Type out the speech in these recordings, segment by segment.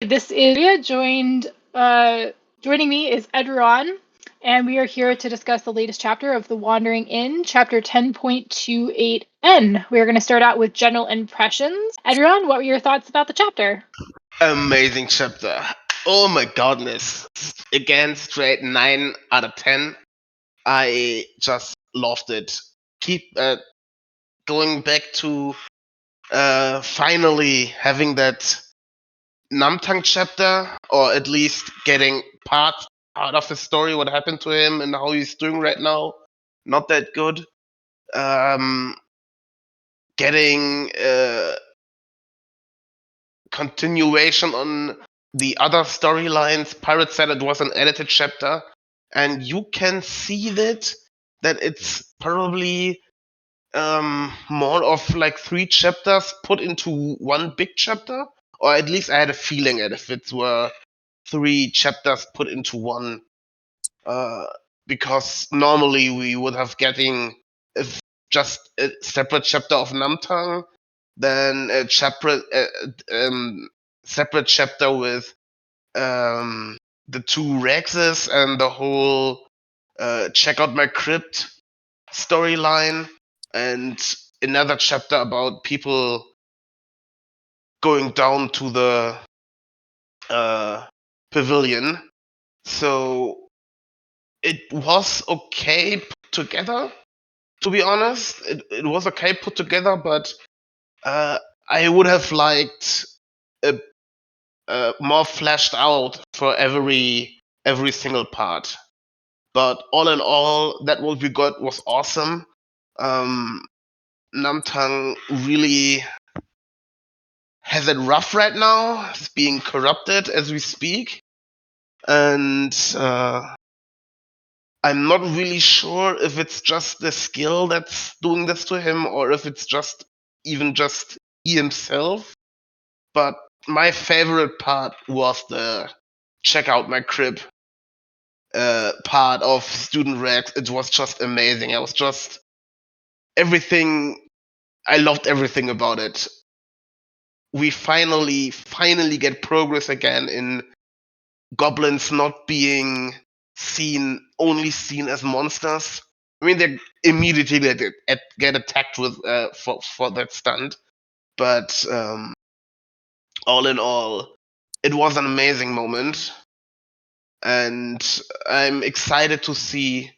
This is Ria, joining me is Enuryn, and we are here to discuss the latest chapter of The Wandering Inn, chapter 10.28N. We are going to start out with general impressions. Enuryn, what were your thoughts about the chapter? Amazing chapter. Oh my godness. Again, straight 9 out of 10. I just loved it. Keep going back to finally having that Namtang chapter, or at least getting part of the story, what happened to him and how he's doing right now. Not that good. Getting continuation on the other storylines. Pirate said it was an edited chapter, and you can see that it's probably more of like 3 chapters put into one big chapter, or at least I had a feeling that if it were 3 chapters put into one, because normally we would have getting just a separate chapter of Namtang, then a separate chapter with the 2 Rexes and the whole check out my crypt storyline, and another chapter about people going down to the pavilion. So it was okay put together, to be honest. It was okay put together, but I would have liked a more fleshed out for every single part. But all in all, that what we got was awesome. Namtang really has it rough right now. It's being corrupted as we speak, and I'm not really sure if it's just the skill that's doing this to him, or if it's just he himself. But my favorite part was the check out my crib part of Student Rex. It was just amazing. I was just everything. I loved everything about it. We finally get progress again in goblins not being only seen as monsters. I mean, they immediately get attacked with for that stunt, but all in all, it was an amazing moment, and I'm excited to see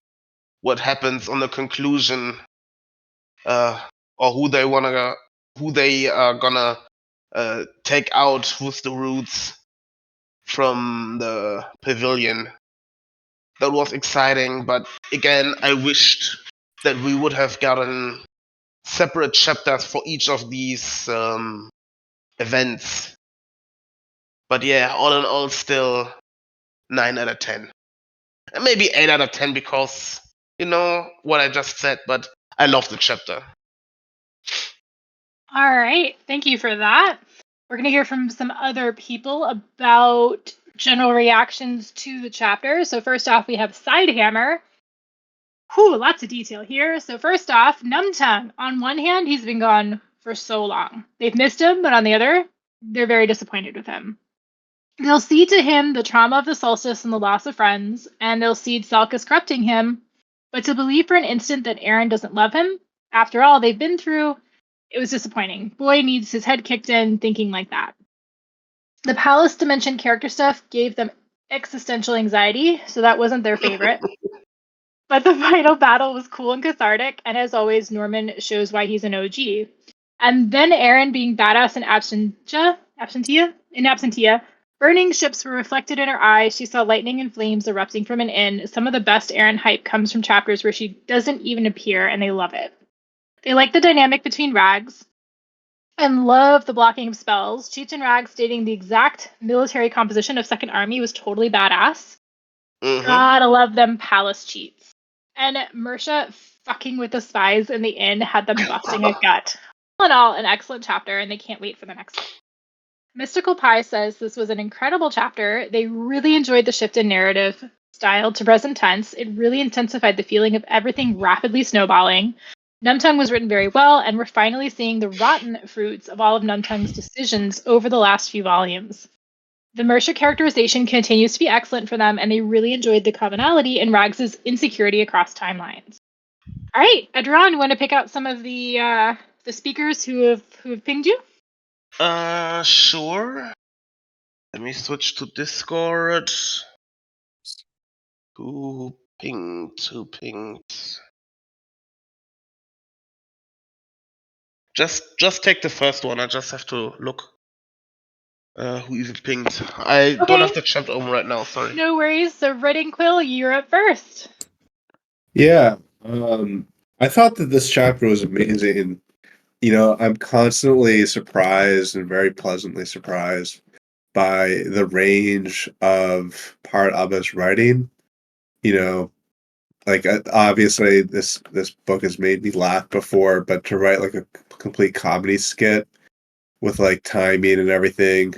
what happens on the conclusion, or who they are gonna take out with the roots from the pavilion. That was exciting, but again, I wished that we would have gotten separate chapters for each of these events. But yeah, all in all, still 9 out of 10. And maybe 8 out of 10 because, you know, what I just said, but I love the chapter. All right, thank you for that. We're going to hear from some other people about general reactions to the chapter. So first off, we have Sidehammer. Whew, lots of detail here. So first off, Numtung. On one hand, he's been gone for so long. They've missed him, but on the other, they're very disappointed with him. They'll cede to him the trauma of the solstice and the loss of friends, and they'll cede Selka's corrupting him. But to believe for an instant that Aaron doesn't love him, after all they've been through, it was disappointing. Boy needs his head kicked in thinking like that. The Palace Dimension character stuff gave them existential anxiety, so that wasn't their favorite. But the final battle was cool and cathartic, and as always, Norman shows why he's an OG. And then Aaron being badass in Absentia, burning ships were reflected in her eyes. She saw lightning and flames erupting from an inn. Some of the best Aaron hype comes from chapters where she doesn't even appear, and they love it. They like the dynamic between Rags and love the blocking of spells. Cheats and Rags stating the exact military composition of Second Army was totally badass. Mm-hmm. Gotta love them palace cheats. And Mersha fucking with the spies in the inn had them busting a gut. All in all, an excellent chapter, and they can't wait for the next one. Mystical Pie says this was an incredible chapter. They really enjoyed the shift in narrative style to present tense. It really intensified the feeling of everything rapidly snowballing. Numtung was written very well, and we're finally seeing the rotten fruits of all of Numtung's decisions over the last few volumes. The Mercia characterization continues to be excellent for them, and they really enjoyed the commonality in Rags' insecurity across timelines. All right, Edron, you want to pick out some of the speakers who have pinged you? Sure. Let me switch to Discord. Who pinged? Who pinged? Just take the first one. I just have to look. Who is it pinged? I don't have Okay. the chat open right now. Sorry. No worries. So, Red and Quill, you're up first. Yeah. I thought that this chapter was amazing. You know, I'm constantly surprised and very pleasantly surprised by the range of Part Abba's writing. You know, like obviously this book has made me laugh before, but to write like a complete comedy skit with like timing and everything,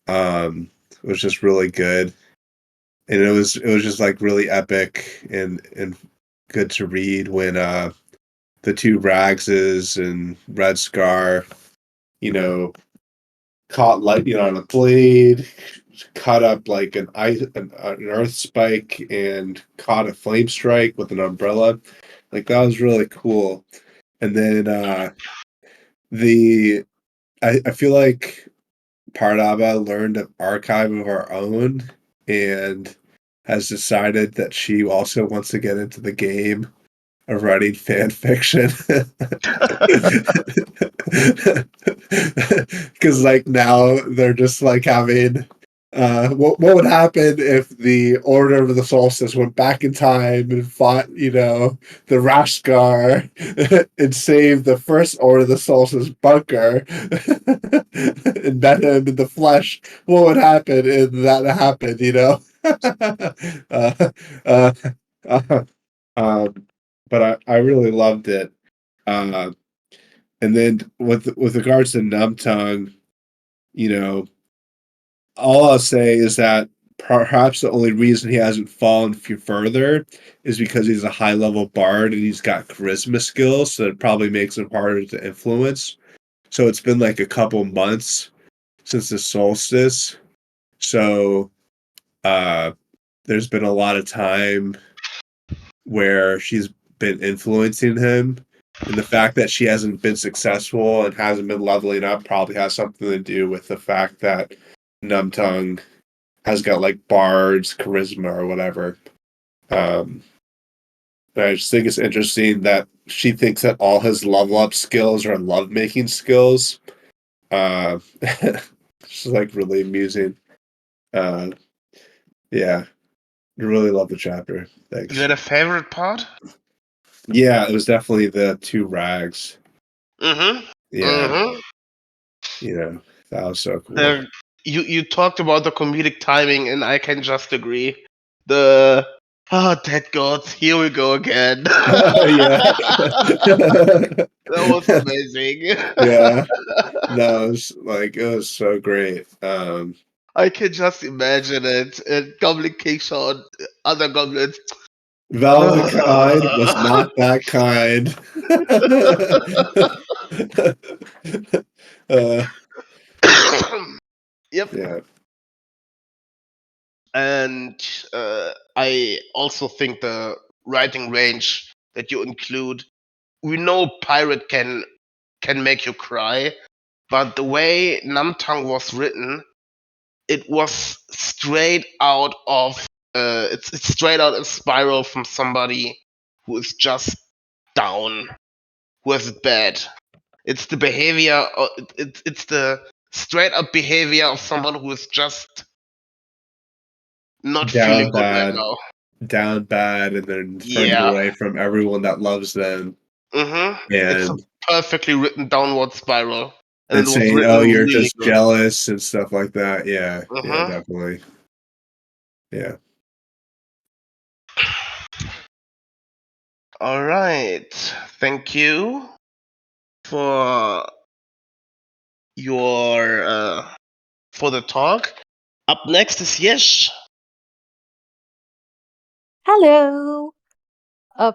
was just really good. And it was just like really epic and good to read when the two Ragses and Red Scar, you know, caught lightning on a blade, caught up like an earth spike, and caught a flame strike with an umbrella. Like that was really cool. And then the I feel like Pardaba learned an archive of our own and has decided that she also wants to get into the game of writing fan fiction. Because like now they're just like having what would happen if the Order of the Solstice went back in time and fought, you know, the Rashgar and saved the first Order of the Solstice bunker and met him in the flesh? What would happen if that happened, you know? uh, uh, uh, um, but I really loved it. Uh, and then with regards to Numtung, you know, all I'll say is that perhaps the only reason he hasn't fallen further is because he's a high level bard and he's got charisma skills, so it probably makes him harder to influence. So it's been like a couple months since the solstice, so uh, there's been a lot of time where she's been influencing him. And the fact that she hasn't been successful and hasn't been leveling up probably has something to do with the fact that Numtung has got like Bard's charisma or whatever. Um, but I just think it's interesting that she thinks that all his level up skills are love making skills. It's like really amusing. Uh, yeah, I really love the chapter. Is Thanks. that a favorite part? Yeah, it was definitely the two rags. Mm-hmm. Yeah, Mm-hmm. you know, that was so cool. You talked about the comedic timing, and I can just agree. The dead gods, here we go again. Yeah. That was amazing. Yeah. No, it was so great. I can just imagine it. And Goblin King shot other goblins. Valentine was not that kind. uh, Yep. yeah. And I also think the writing range that you include, we know pirate can make you cry, but the way Namtang was written, it was straight out of it's straight out of Spiral from somebody who is just down, who has it bad. It's the behavior, it's the straight up behavior of someone who is just not feeling Down good right bad. now. Down bad and then turned Yeah. away from everyone that loves them. It's a And perfectly written downward spiral, and and it was saying, written "Oh, you're really just good. jealous" and stuff like that. Yeah, yeah, Mm-hmm. definitely. Yeah. All right. Thank you for your for the talk. Up next is Yesh. Hello. Uh,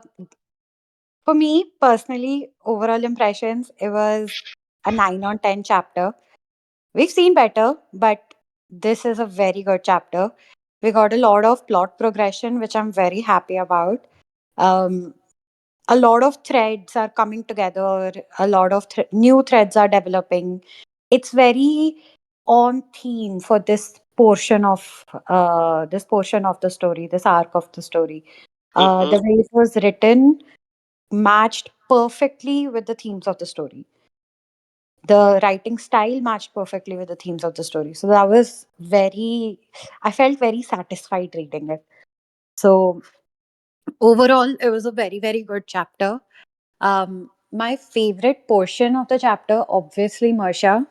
for me personally, overall impressions, it was a 9 on 10 chapter. We've seen better, but this is a very good chapter. We got a lot of plot progression, which I'm very happy about. Um, a lot of threads are coming together. A lot of new threads are developing. It's very on theme for this portion of the story, this arc of the story. Mm-hmm. The way it was written matched perfectly with the themes of the story. The writing style matched perfectly with the themes of the story. So that was I felt very satisfied reading it. So overall, it was a very, very good chapter. My favorite portion of the chapter, obviously, Mersha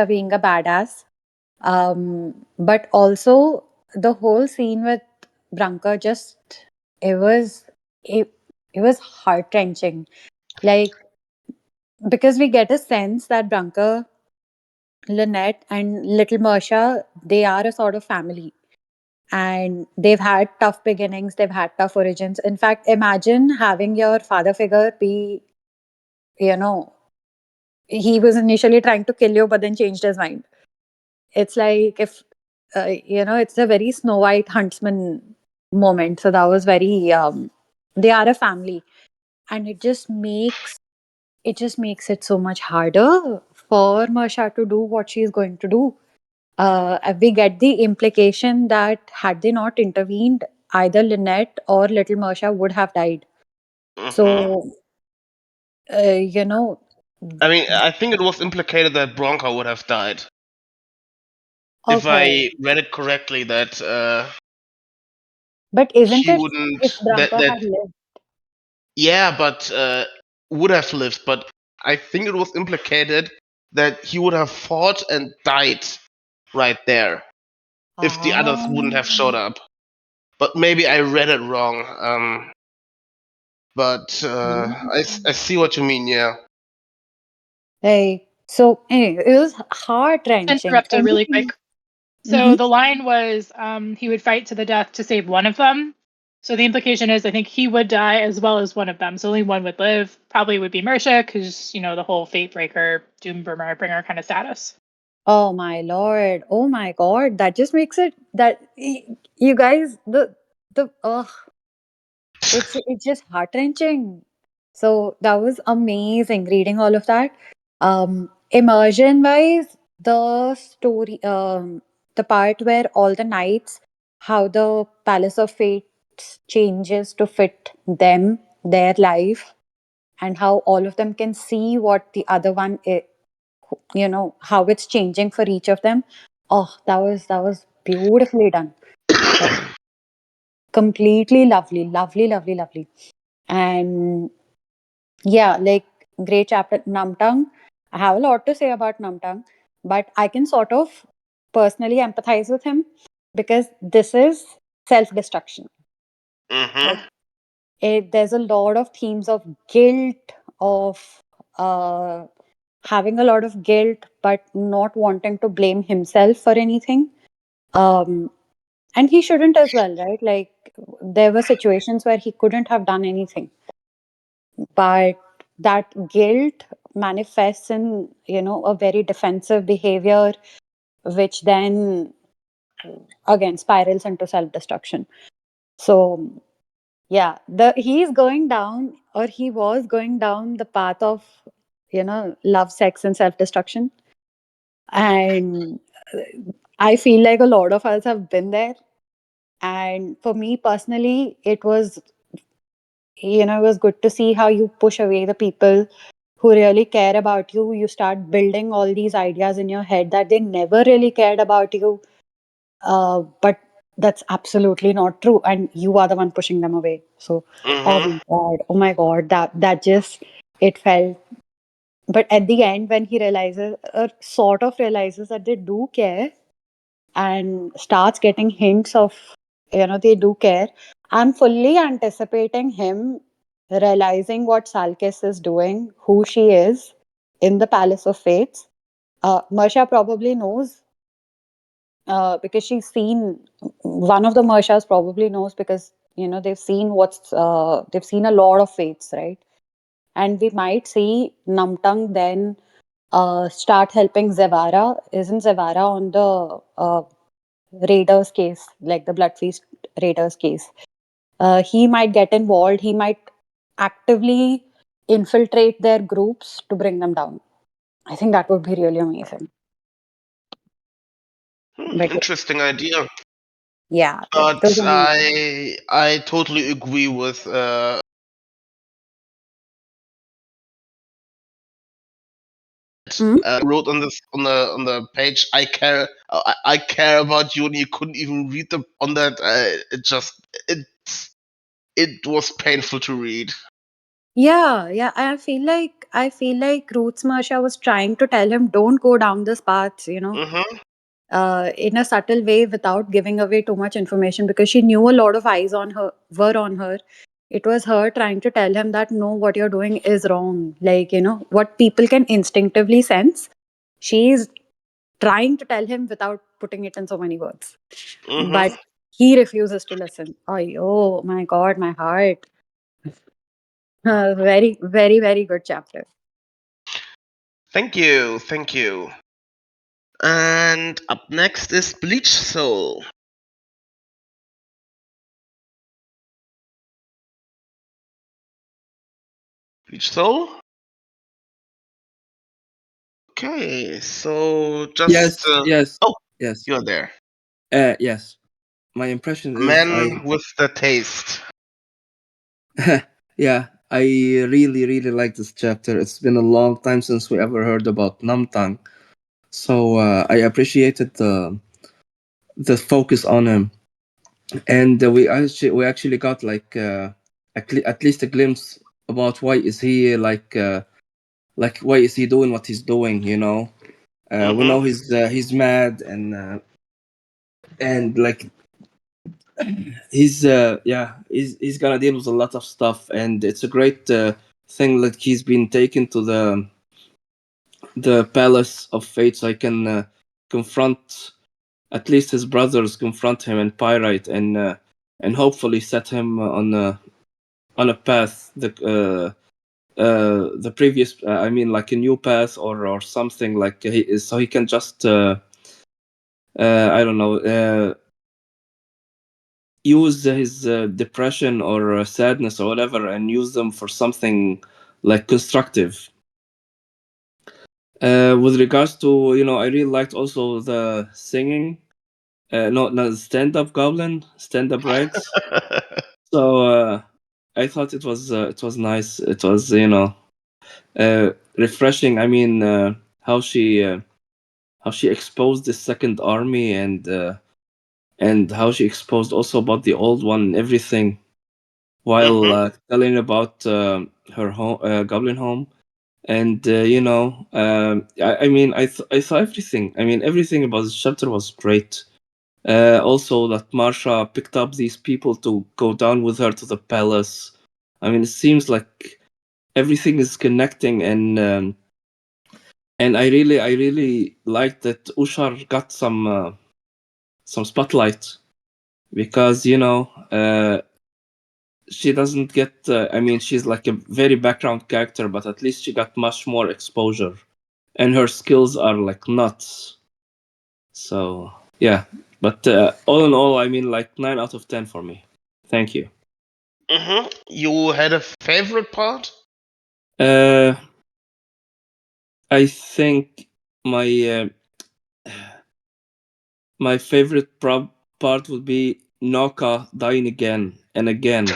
being a badass. But also the whole scene with Branka, it was, it, it was heart wrenching. Like, because we get a sense that Branka, Lynette and little Mersha, they are a sort of family. And they've had tough beginnings, they've had tough origins. In fact, imagine having your father figure be, you know, he was initially trying to kill you, but then changed his mind. It's like if, it's a very Snow White huntsman moment. So that was they are a family. And it just makes it so much harder for Marsha to do what she's going to do. We get the implication that had they not intervened, either Lynette or little Marsha would have died. Mm-hmm. So, you know, I mean, I think it was implicated that Bronco would have died. If okay. I read it correctly, that But isn't he it if wouldn't Branka had lived? yeah, but would have lived. But I think it was implicated that he would have fought and died right there if the others wouldn't have showed Ah. up. But maybe I read it wrong. But I see what you mean. Yeah. Like, so anyway, it was heart wrenching Interrupt for it really me. quick. Hmm. So the line was he would fight to the death to save one of them. So the implication is I think he would die as well as one of them. So only one would live. Probably would be Mersha because, the whole fate breaker, doom bringer kind of status. Oh my lord! Oh my god! That just makes it that you guys the it's just heart wrenching. So that was amazing reading all of that. Immersion wise, the story, the part where all the knights, how the Palace of Fate changes to fit them, their life, and how all of them can see what the other one is, how it's changing for each of them. Oh, that was beautifully done. Like, completely lovely, lovely, lovely, lovely. And yeah, like great chapter. Namtang, I have a lot to say about Namtang, but I can sort of personally empathize with him because this is self-destruction. Like, Mm-hmm. there's a lot of themes of guilt, of uh, having a lot of guilt, but not wanting to blame himself for anything. Um, and he shouldn't as well, right? Like, there were situations where he couldn't have done anything, but that guilt manifests in a very defensive behavior, which then again spirals into self-destruction. So yeah, he's going down, or he was going down the path of love, sex, and self-destruction. And I feel like a lot of us have been there. And for me personally, it was good to see how you push away the people who really care about you. You start building all these ideas in your head that they never really cared about you. But that's absolutely not true. And you are the one pushing them away. So, Mm-hmm. oh my God, that just, it felt. But at the end, when he realizes, or sort of realizes that they do care, and starts getting hints of they do care, I'm fully anticipating him realizing what Salkis is doing, who she is in the Palace of Fates. Mersha probably knows, because she's seen, one of the Mershas probably knows, because they've seen a lot of Fates, right? And we might see Namtang then start helping Zevara. Isn't Zevara on the Raiders case, like the Blood Feast Raiders case? He might get involved. He might actively infiltrate their groups to bring them down. I think that would be really amazing. But Interesting idea. yeah, But those are my I totally agree with Hmm? wrote on this on the page. I care about you, and you couldn't even read the on that. It was painful to read. Yeah. I feel like Roots Marsha was trying to tell him, don't go down this path, Mm-hmm. in a subtle way without giving away too much information, because she knew a lot of eyes on her were on her. It was her trying to tell him that no, what you're doing is wrong. Like, what people can instinctively sense. She's trying to tell him without putting it in so many words. Mm-hmm. But he refuses to listen. Oh my God, my heart. Very, very, very good chapter. Thank you, thank you. And up next is Bleach Soul. Bleach Soul? Okay, so just Yes. oh, Yes. you're there. Yes. My impression A is man with the taste. yeah, I really, really like this chapter. It's been a long time since we ever heard about Namtang. So I appreciated the focus on him. And we actually got like at least a glimpse about why is he like why is he doing what he's doing. We know Mm-hmm. he's mad and like he's gonna deal with a lot of stuff, and it's a great thing that he's been taken to the palace of fate so he can confront at least his brothers, confront him and Pyrite, and hopefully set him on a path, the previous I mean like a new path or something, like so he can just I don't know, use his depression or sadness or whatever and use them for something like constructive. With regards to, I really liked also the singing, not stand-up goblin, stand-up rags. So I thought it was nice. It was refreshing. I mean, how she exposed the second army, and how she exposed also about the old one and everything, while Mm-hmm. telling about her home, goblin home. And I mean, I saw everything. I mean, everything about this chapter was great. Also, that Marsha picked up these people to go down with her to the palace. I mean, it seems like everything is connecting, and I really like that Ushar got some spotlight, because she doesn't get. I mean, she's like a very background character, but at least she got much more exposure, and her skills are like nuts. So yeah, but all in all, I mean, like 9 out of 10 for me. Thank you. Mm-hmm. You had a favorite part? Uh, I think my my favorite part would be Noka dying again and again.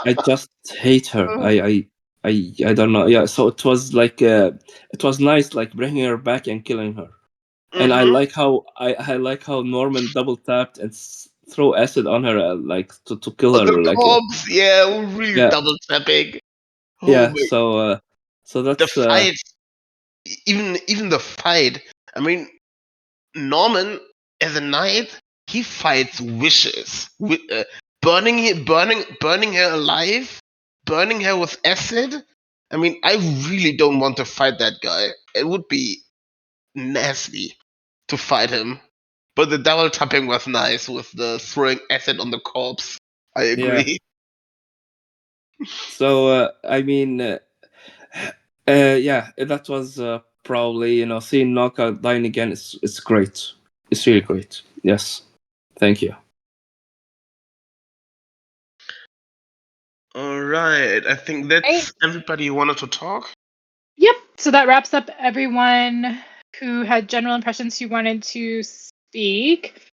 I just hate her. I don't know. Yeah, so it was like it was nice, like bringing her back and killing her. And I Mm-hmm. like how I like how Norman double tapped and throw acid on her, like to kill Oh, the her. Like corpse, yeah, really yeah, double tapping. Oh yeah. my, So the that's fight, even the fight. I mean, Norman as a knight, he fights wishes, burning her alive, burning her with acid. I mean, I really don't want to fight that guy. It would be nasty to fight him. But the double tapping was nice with the throwing acid on the corpse. I yeah. agree. So I mean, Yeah, that was probably seeing Naka dying again. It's great. It's really great. Yes, thank you. All right, I think that's Right. everybody who wanted to talk. Yep. So that wraps up everyone who had general impressions who wanted to speak.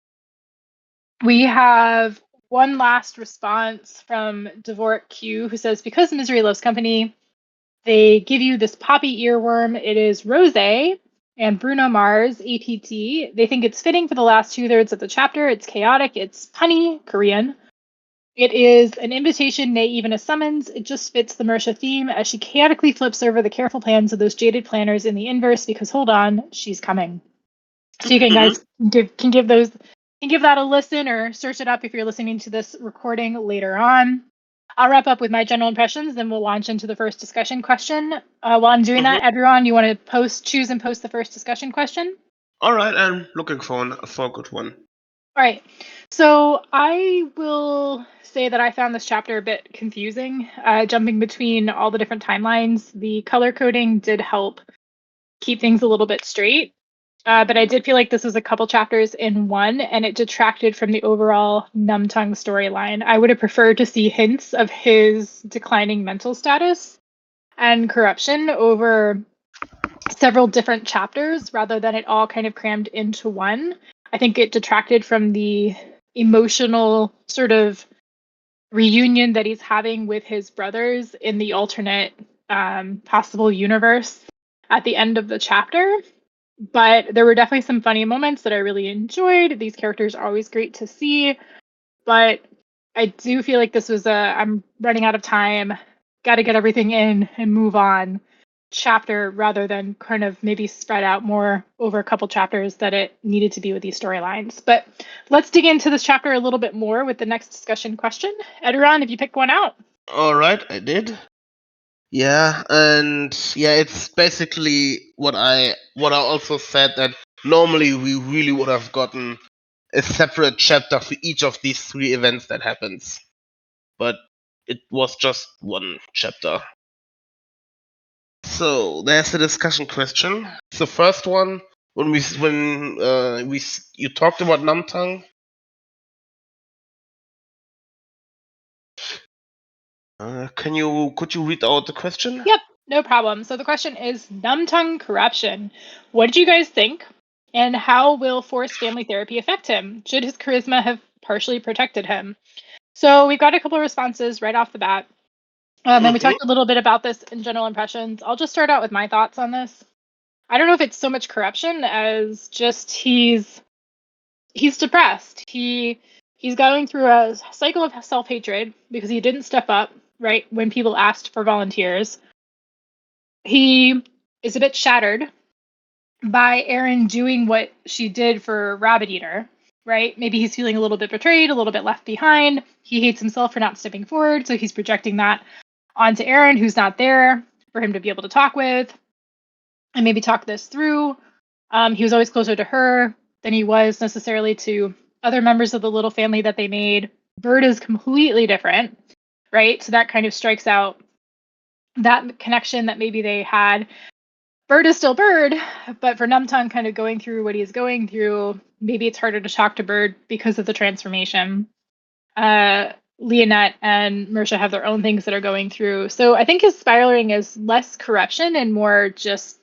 We have one last response from Dvorak Q, who says, because misery loves company, they give you this poppy earworm. It is Rose and Bruno Mars, APT. They think it's fitting for the last 2/3 of the chapter. It's chaotic. It's punny, Korean. It is an invitation, nay, even a summons. It just fits the Mersha theme as she chaotically flips over the careful plans of those jaded planners in the inverse because hold on, she's coming. So you can guys can give that a listen or search it up if you're listening to this recording later on. I'll wrap up with my general impressions, then we'll launch into the first discussion question. While I'm doing that, everyone, you want to choose and post the first discussion question? All right, I'm looking for a good one. All right. So I will say that I found this chapter a bit confusing, jumping between all the different timelines. The color coding did help keep things a little bit straight. But I did feel like this was a couple chapters in one, and it detracted from the overall Numtung storyline. I would have preferred to see hints of his declining mental status and corruption over several different chapters rather than it all kind of crammed into one. I think it detracted from the emotional sort of reunion that he's having with his brothers in the alternate possible universe at the end of the chapter. But there were definitely some funny moments that I really enjoyed. These characters are always great to see. But I do feel like this was I'm running out of time, got to get everything in and move on chapter rather than kind of maybe spread out more over a couple chapters that it needed to be with these storylines. But let's dig into this chapter a little bit more with the next discussion question. Enuryn, if you pick one out. All right, I did. Yeah, and yeah, it's basically what I also said, that normally we really would have gotten a separate chapter for each of these 3 events that happens, but it was just one chapter. So there's the discussion question. The first one, when you talked about Namtang. Could you read out the question? Yep, no problem. So the question is Numtung corruption. What did you guys think? And how will forced family therapy affect him? Should his charisma have partially protected him? So we've got a couple of responses right off the bat. And we talked a little bit about this in general impressions. I'll just start out with my thoughts on this. I don't know if it's so much corruption as just he's depressed. He's going through a cycle of self-hatred because he didn't step up, right, when people asked for volunteers. He is a bit shattered by Erin doing what she did for Rabbit Eater, right? Maybe he's feeling a little bit betrayed, a little bit left behind. He hates himself for not stepping forward, so he's projecting that onto Erin, who's not there for him to be able to talk with and maybe talk this through. He was always closer to her than he was necessarily to other members of the little family that they made. Bird is completely different, right? So that kind of strikes out that connection that maybe they had. Bird is still Bird, but for Numtung kind of going through what he's going through, maybe it's harder to talk to Bird because of the transformation. Leonette and Mersha have their own things that are going through. So I think his spiraling is less corruption and more just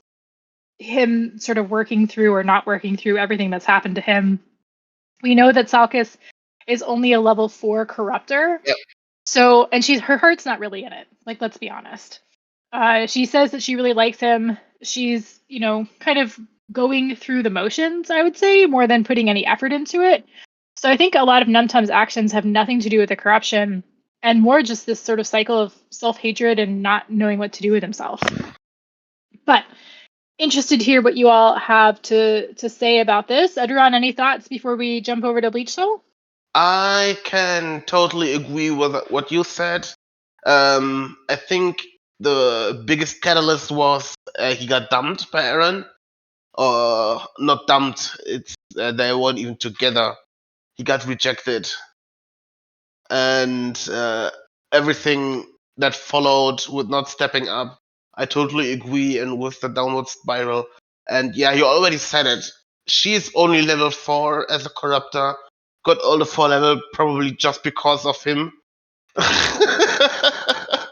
him sort of working through or not working through everything that's happened to him. We know that Salkis is only a level 4 corruptor. Yep. So, and her heart's not really in it. Like, let's be honest. She says that she really likes him. She's, kind of going through the motions, I would say, more than putting any effort into it. So I think a lot of Numtum's actions have nothing to do with the corruption and more just this sort of cycle of self-hatred and not knowing what to do with himself. But interested to hear what you all have to say about this. Enuryn, any thoughts before we jump over to Bleach Soul? I can totally agree with what you said. I think the biggest catalyst was he got dumped by Aaron. Or not dumped, it's they weren't even together. He got rejected. And everything that followed with not stepping up I totally agree, and with the downward spiral. And yeah, you already said it. She's only level 4 as a corruptor. Got all the 4 level probably just because of him. I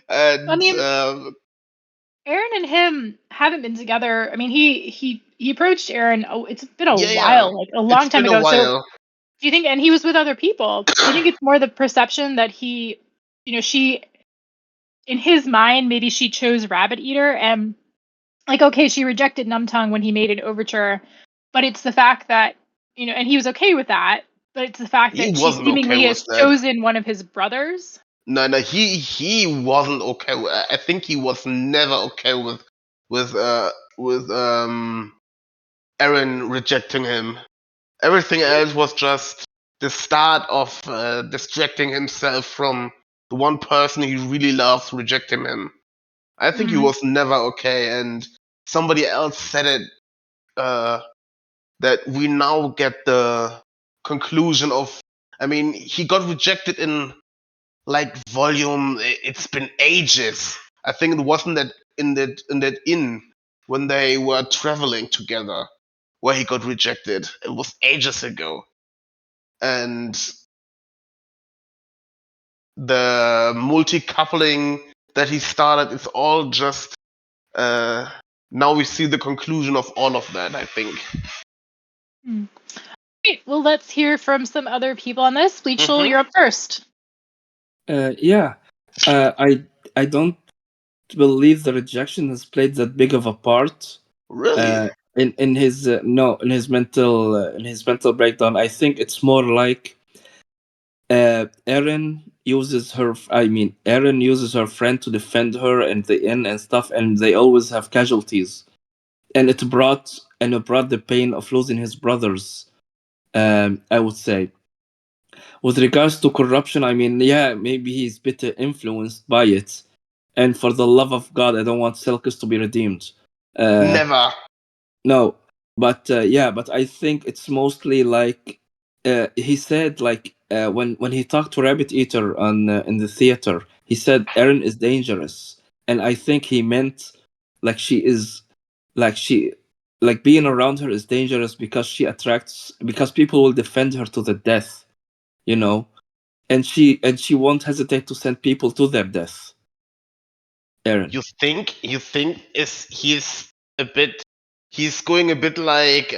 and mean, Aaron and him haven't been together. I mean, he approached Aaron. Oh, it's been a yeah, while, like a long it's time been a ago. So, while. do you think? And he was with other people. Do you think it's more the perception that she, in his mind, maybe she chose Rabbit Eater, and like, okay, she rejected Numtung when he made an overture, but it's the fact that and he was okay with that. But it's the fact He that she wasn't okay seemingly with has that. chosen one of his brothers. No, he wasn't okay. I think he was never okay with uh with Aaron rejecting him. Everything else was just the start of distracting himself from the one person he really loves rejecting him. I think he Mhm. was never okay, and somebody else said it uh, that we now get the conclusion of. I mean, he got rejected in like volume. It's been ages. I think it wasn't that in that inn when they were traveling together where he got rejected. It was ages ago, and the multi-coupling that he started is all just now we see the conclusion of all of that, I think. Hmm. Great. Well, let's hear from some other people on this. Bleachel, Hmm. you're up first. Yeah, I don't believe the rejection has played that big of a part Really? in his no in his mental breakdown. I think it's more like Erin uses her friend to defend her and the inn and stuff, and they always have casualties, and it brought the pain of losing his brothers. I would say. With regards to corruption, I mean, yeah, maybe he's bitter influenced by it. And for the love of God, I don't want Selkis to be redeemed. Never. No, but yeah, but I think it's mostly like he said, like when he talked to Rabbit Eater on in the theater, he said Erin is dangerous, and I think he meant like she like being around her is dangerous because people will defend her to the death, you know, and she won't hesitate to send people to their death. Erin. You think is he's going a bit like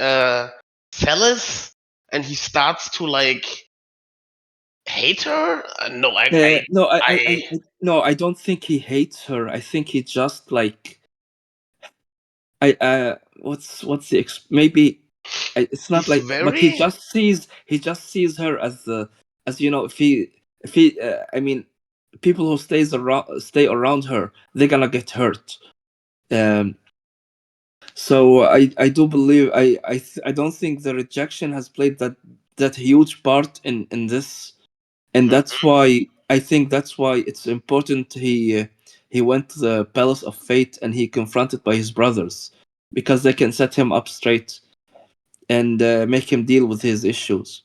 Celis, and he starts to like hate her? No, No, I no, I don't think he hates her. I think he just like I what's the maybe it's not he's like, but very he just sees her as the as if he I mean, people who stay around her, they're gonna get hurt. Um, so I do believe I don't think the rejection has played that huge part in this, and that's why I think that's why it's important he went to the Palace of Fate and he confronted by his brothers, because they can set him up straight and make him deal with his issues.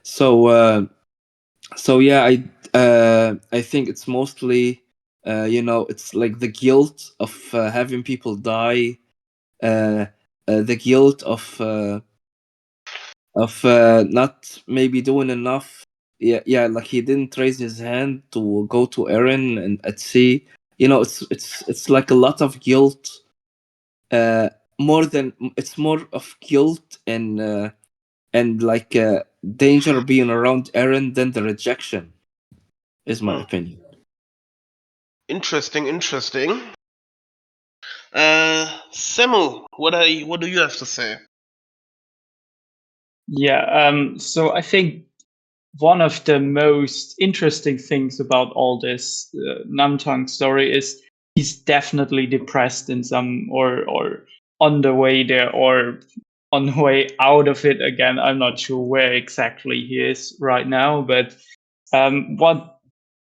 So so yeah, I think it's mostly it's like the guilt of having people die, uh, the guilt of not maybe doing enough. Yeah, like he didn't raise his hand to go to Erin and at sea. It's like a lot of guilt. Uh, it's more of guilt and like danger being around Erin than the rejection, is my opinion. interesting. Samu, what do you have to say? Yeah, so I think one of the most interesting things about all this Namtang story is he's definitely depressed in some or on the way there or on the way out of it again. I'm not sure where exactly he is right now, but what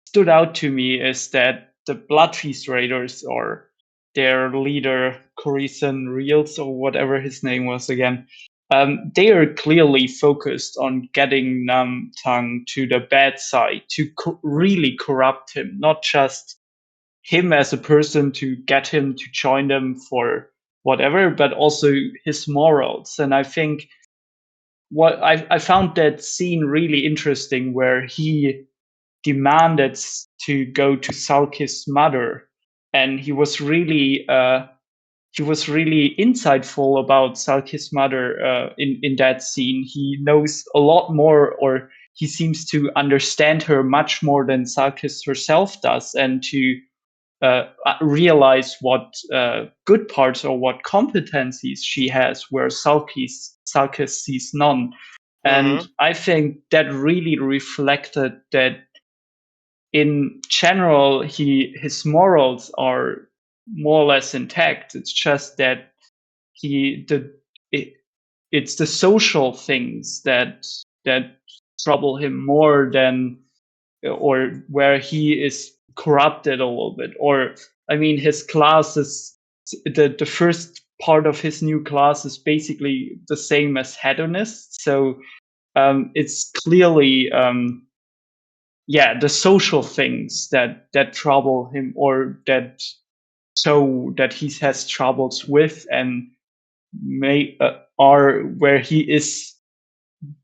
stood out to me is that the Blood Feast Raiders or their leader, Corison Reels or whatever his name was again, they are clearly focused on getting Namtang to the bad side, to really corrupt him, not just him as a person, to get him to join them for whatever, but also his morals. And I think what I found that scene really interesting, where he demanded to go to Salk's mother, and he was really insightful about Salk's mother in that scene. He knows a lot more, or he seems to understand her much more than Salkis herself does, and to realize what good parts or what competencies she has, where Salkis sees none. And I think that really reflected that in general, his morals are more or less intact. It's just that it's the social things that trouble him more than, or where he is corrupted a little bit. Or I mean, his class is the first part of his new class is basically the same as hedonist. So it's clearly the social things that trouble him, or that he has troubles with, and are where he is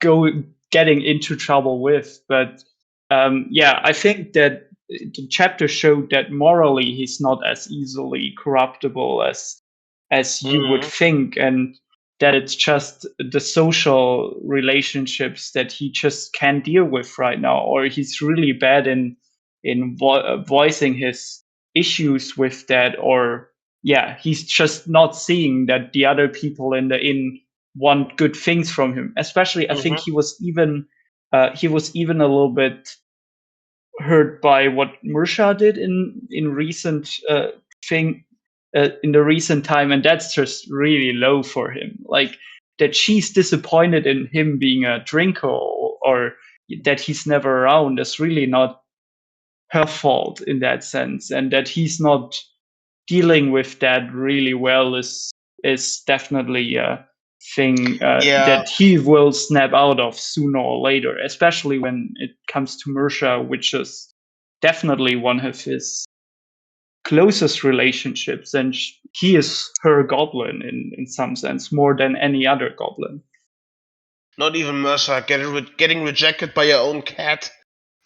getting into trouble with. But I think that the chapter showed that morally he's not as easily corruptible as you would think, and that it's just the social relationships that he just can't deal with right now, or he's really bad in voicing his issues with that, or he's just not seeing that the other people in the inn want good things from him. Especially, I think he was even a little bit hurt by what Mursha did in recent in the recent time, and that's just really low for him. Like, that she's disappointed in him being a drinker, or that he's never around, is really not her fault in that sense, and that he's not dealing with that really well is definitely a thing that he will snap out of sooner or later, especially when it comes to Mursha, which is definitely one of his closest relationships, and he is her goblin in some sense, more than any other goblin. Not even Mercer getting rejected by your own cat.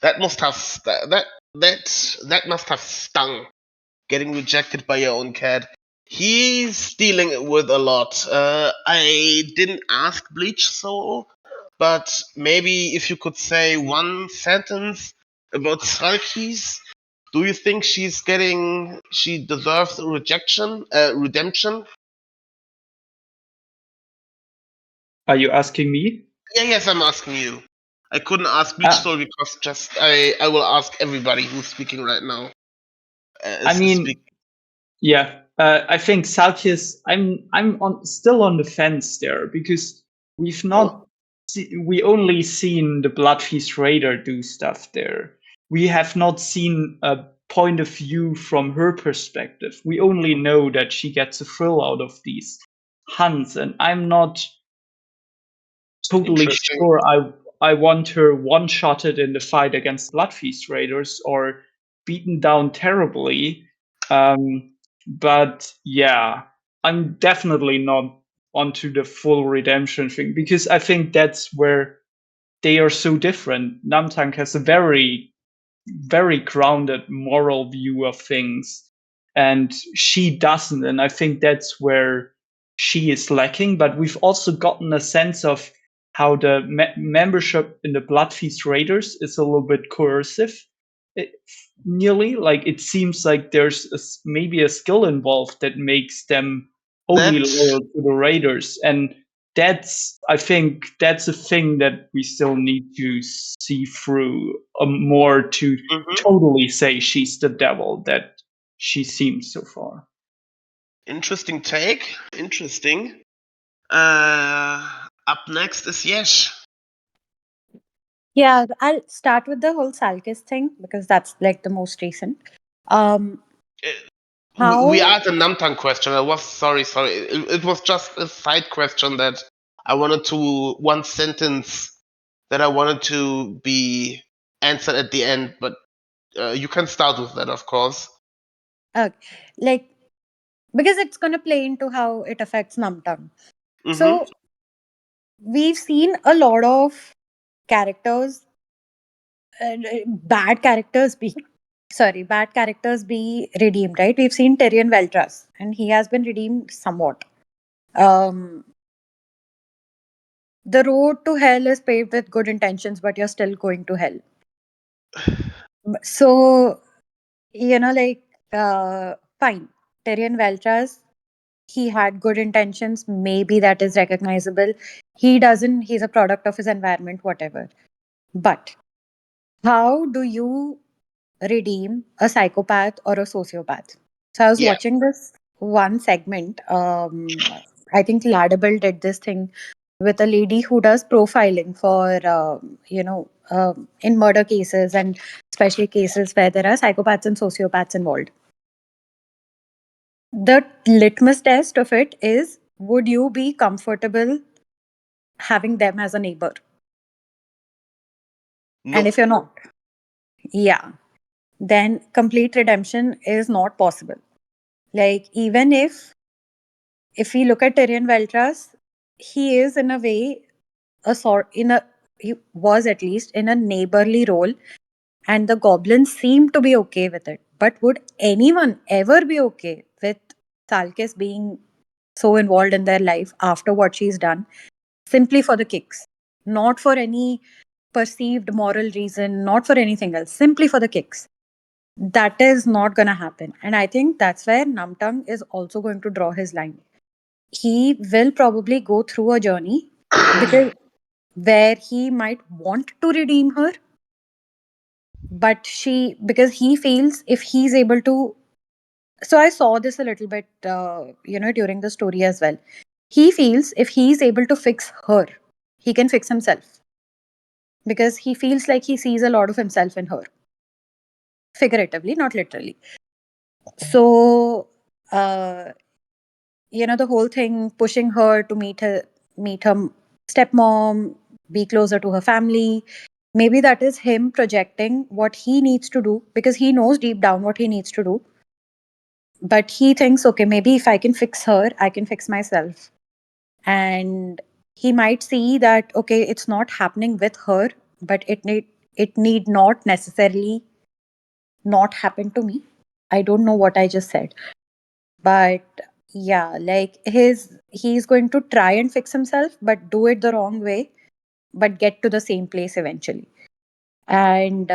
That must have that must have stung. Getting rejected by your own cat. He's dealing with a lot. I didn't ask Bleach so, but maybe if you could say one sentence about Salkis. Do you think she deserves a redemption? Are you asking me? Yes, I'm asking you. I couldn't ask Bleach so because I will ask everybody who's speaking right now. I think Salkis, I'm still on the fence there, because we've not we only seen the Bloodfeast Raider do stuff there. We have not seen a point of view from her perspective. We only know that she gets a thrill out of these hunts, and I'm not totally sure I want her one-shotted in the fight against Bloodfeast Raiders, or beaten down terribly. But I'm definitely not onto the full redemption thing, because I think that's where they are so different. Namtang has a very, very grounded moral view of things, and she doesn't. And I think that's where she is lacking. But we've also gotten a sense of how the membership in the Bloodfeast Raiders is a little bit coercive. Nearly, like, it seems like there's maybe a skill involved that makes them only loyal to the Raiders, and I think that's a thing that we still need to see through more to totally say she's the devil that she seems so far. Interesting take. Interesting. Up next is Yesh. Yeah, I'll start with the whole Salkis thing, because that's like the most recent. We asked a Namtang question. I was sorry. It was just a side question that I wanted to one sentence that I wanted to be answered at the end, but you can start with that, of course. Like, because it's going to play into how it affects Namtang. Mm-hmm. So we've seen a lot of characters, bad characters be redeemed, right? We've seen Tyrion Veltras, and he has been redeemed somewhat. Um, the road to hell is paved with good intentions, but you're still going to hell. So, fine. Tyrion Veltras, he had good intentions. Maybe that is recognizable. He's a product of his environment, whatever. But how do you redeem a psychopath or a sociopath? So I was Yeah. watching this one segment. I think Ladable did this thing with a lady who does profiling for, in murder cases and especially cases where there are psychopaths and sociopaths involved. The litmus test of it is, would you be comfortable having them as a neighbor? And No. if you're not, yeah, then complete redemption is not possible. Like, even if we look at Tyrion Veltras, he is in a way he was at least in a neighborly role, and the goblins seem to be okay with it. But would anyone ever be okay with Salkis being so involved in their life after what she's done, simply for the kicks, not for any perceived moral reason, not for anything else, simply for the kicks? That is not going to happen. And I think that's where Namtang is also going to draw his line. He will probably go through a journey because where he might want to redeem her, but because he feels if he's able to. So I saw this a little bit, during the story as well. He feels if he's able to fix her, he can fix himself, because he feels like he sees a lot of himself in her, figuratively, not literally. So, the whole thing, pushing her to meet her stepmom, be closer to her family. Maybe that is him projecting what he needs to do, because he knows deep down what he needs to do. But he thinks, okay, maybe if I can fix her, I can fix myself. And he might see that, okay, it's not happening with her, but it need not necessarily not happen to me. I don't know what I just said. But yeah, like he's going to try and fix himself, but do it the wrong way, but get to the same place eventually. And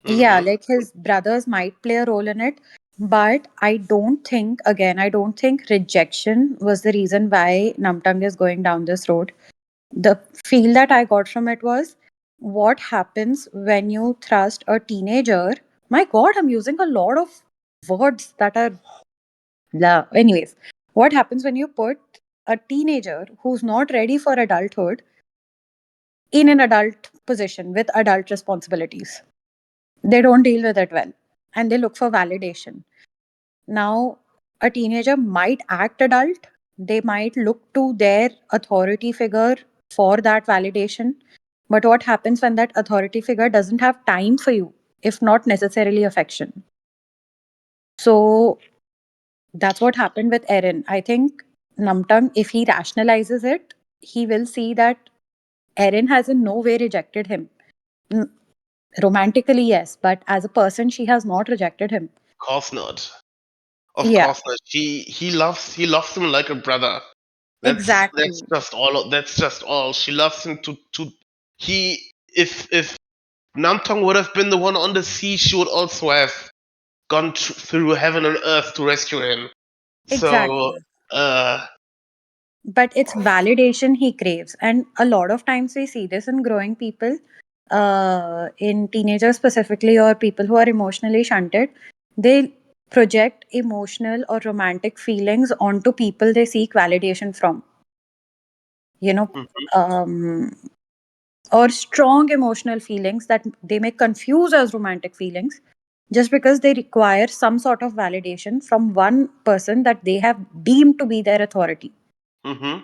yeah, Mm-hmm. like his brothers might play a role in it, but I don't think rejection was the reason why Namtang is going down this road. The feel that I got from it was, what happens when you trust a teenager? My God, I'm using a lot of words that are blah. Anyways, what happens when you put a teenager who's not ready for adulthood in an adult position with adult responsibilities? They don't deal with it well, and they look for validation. Now, a teenager might act adult, they might look to their authority figure for that validation. But what happens when that authority figure doesn't have time for you, if not necessarily affection? So that's what happened with Erin. I think Namtang, if he rationalizes it, he will see that Erin has in no way rejected him. Mm, Romantically, yes, but as a person, she has not rejected him. Of course not. Of Yeah, course not. He loves him like a brother. That's exactly. just all. That's just all. She loves him to. He if Namtong would have been the one on the sea, she would also have gone through heaven and earth to rescue him. So, Exactly. uh, But it's validation he craves. And a lot of times we see this in growing people, in teenagers specifically, or people who are emotionally shunted. They project emotional or romantic feelings onto people they seek validation from. You know, mhm. um, or strong emotional feelings that they may confuse as romantic feelings, just because they require some sort of validation from one person that they have deemed to be their authority. Mhm.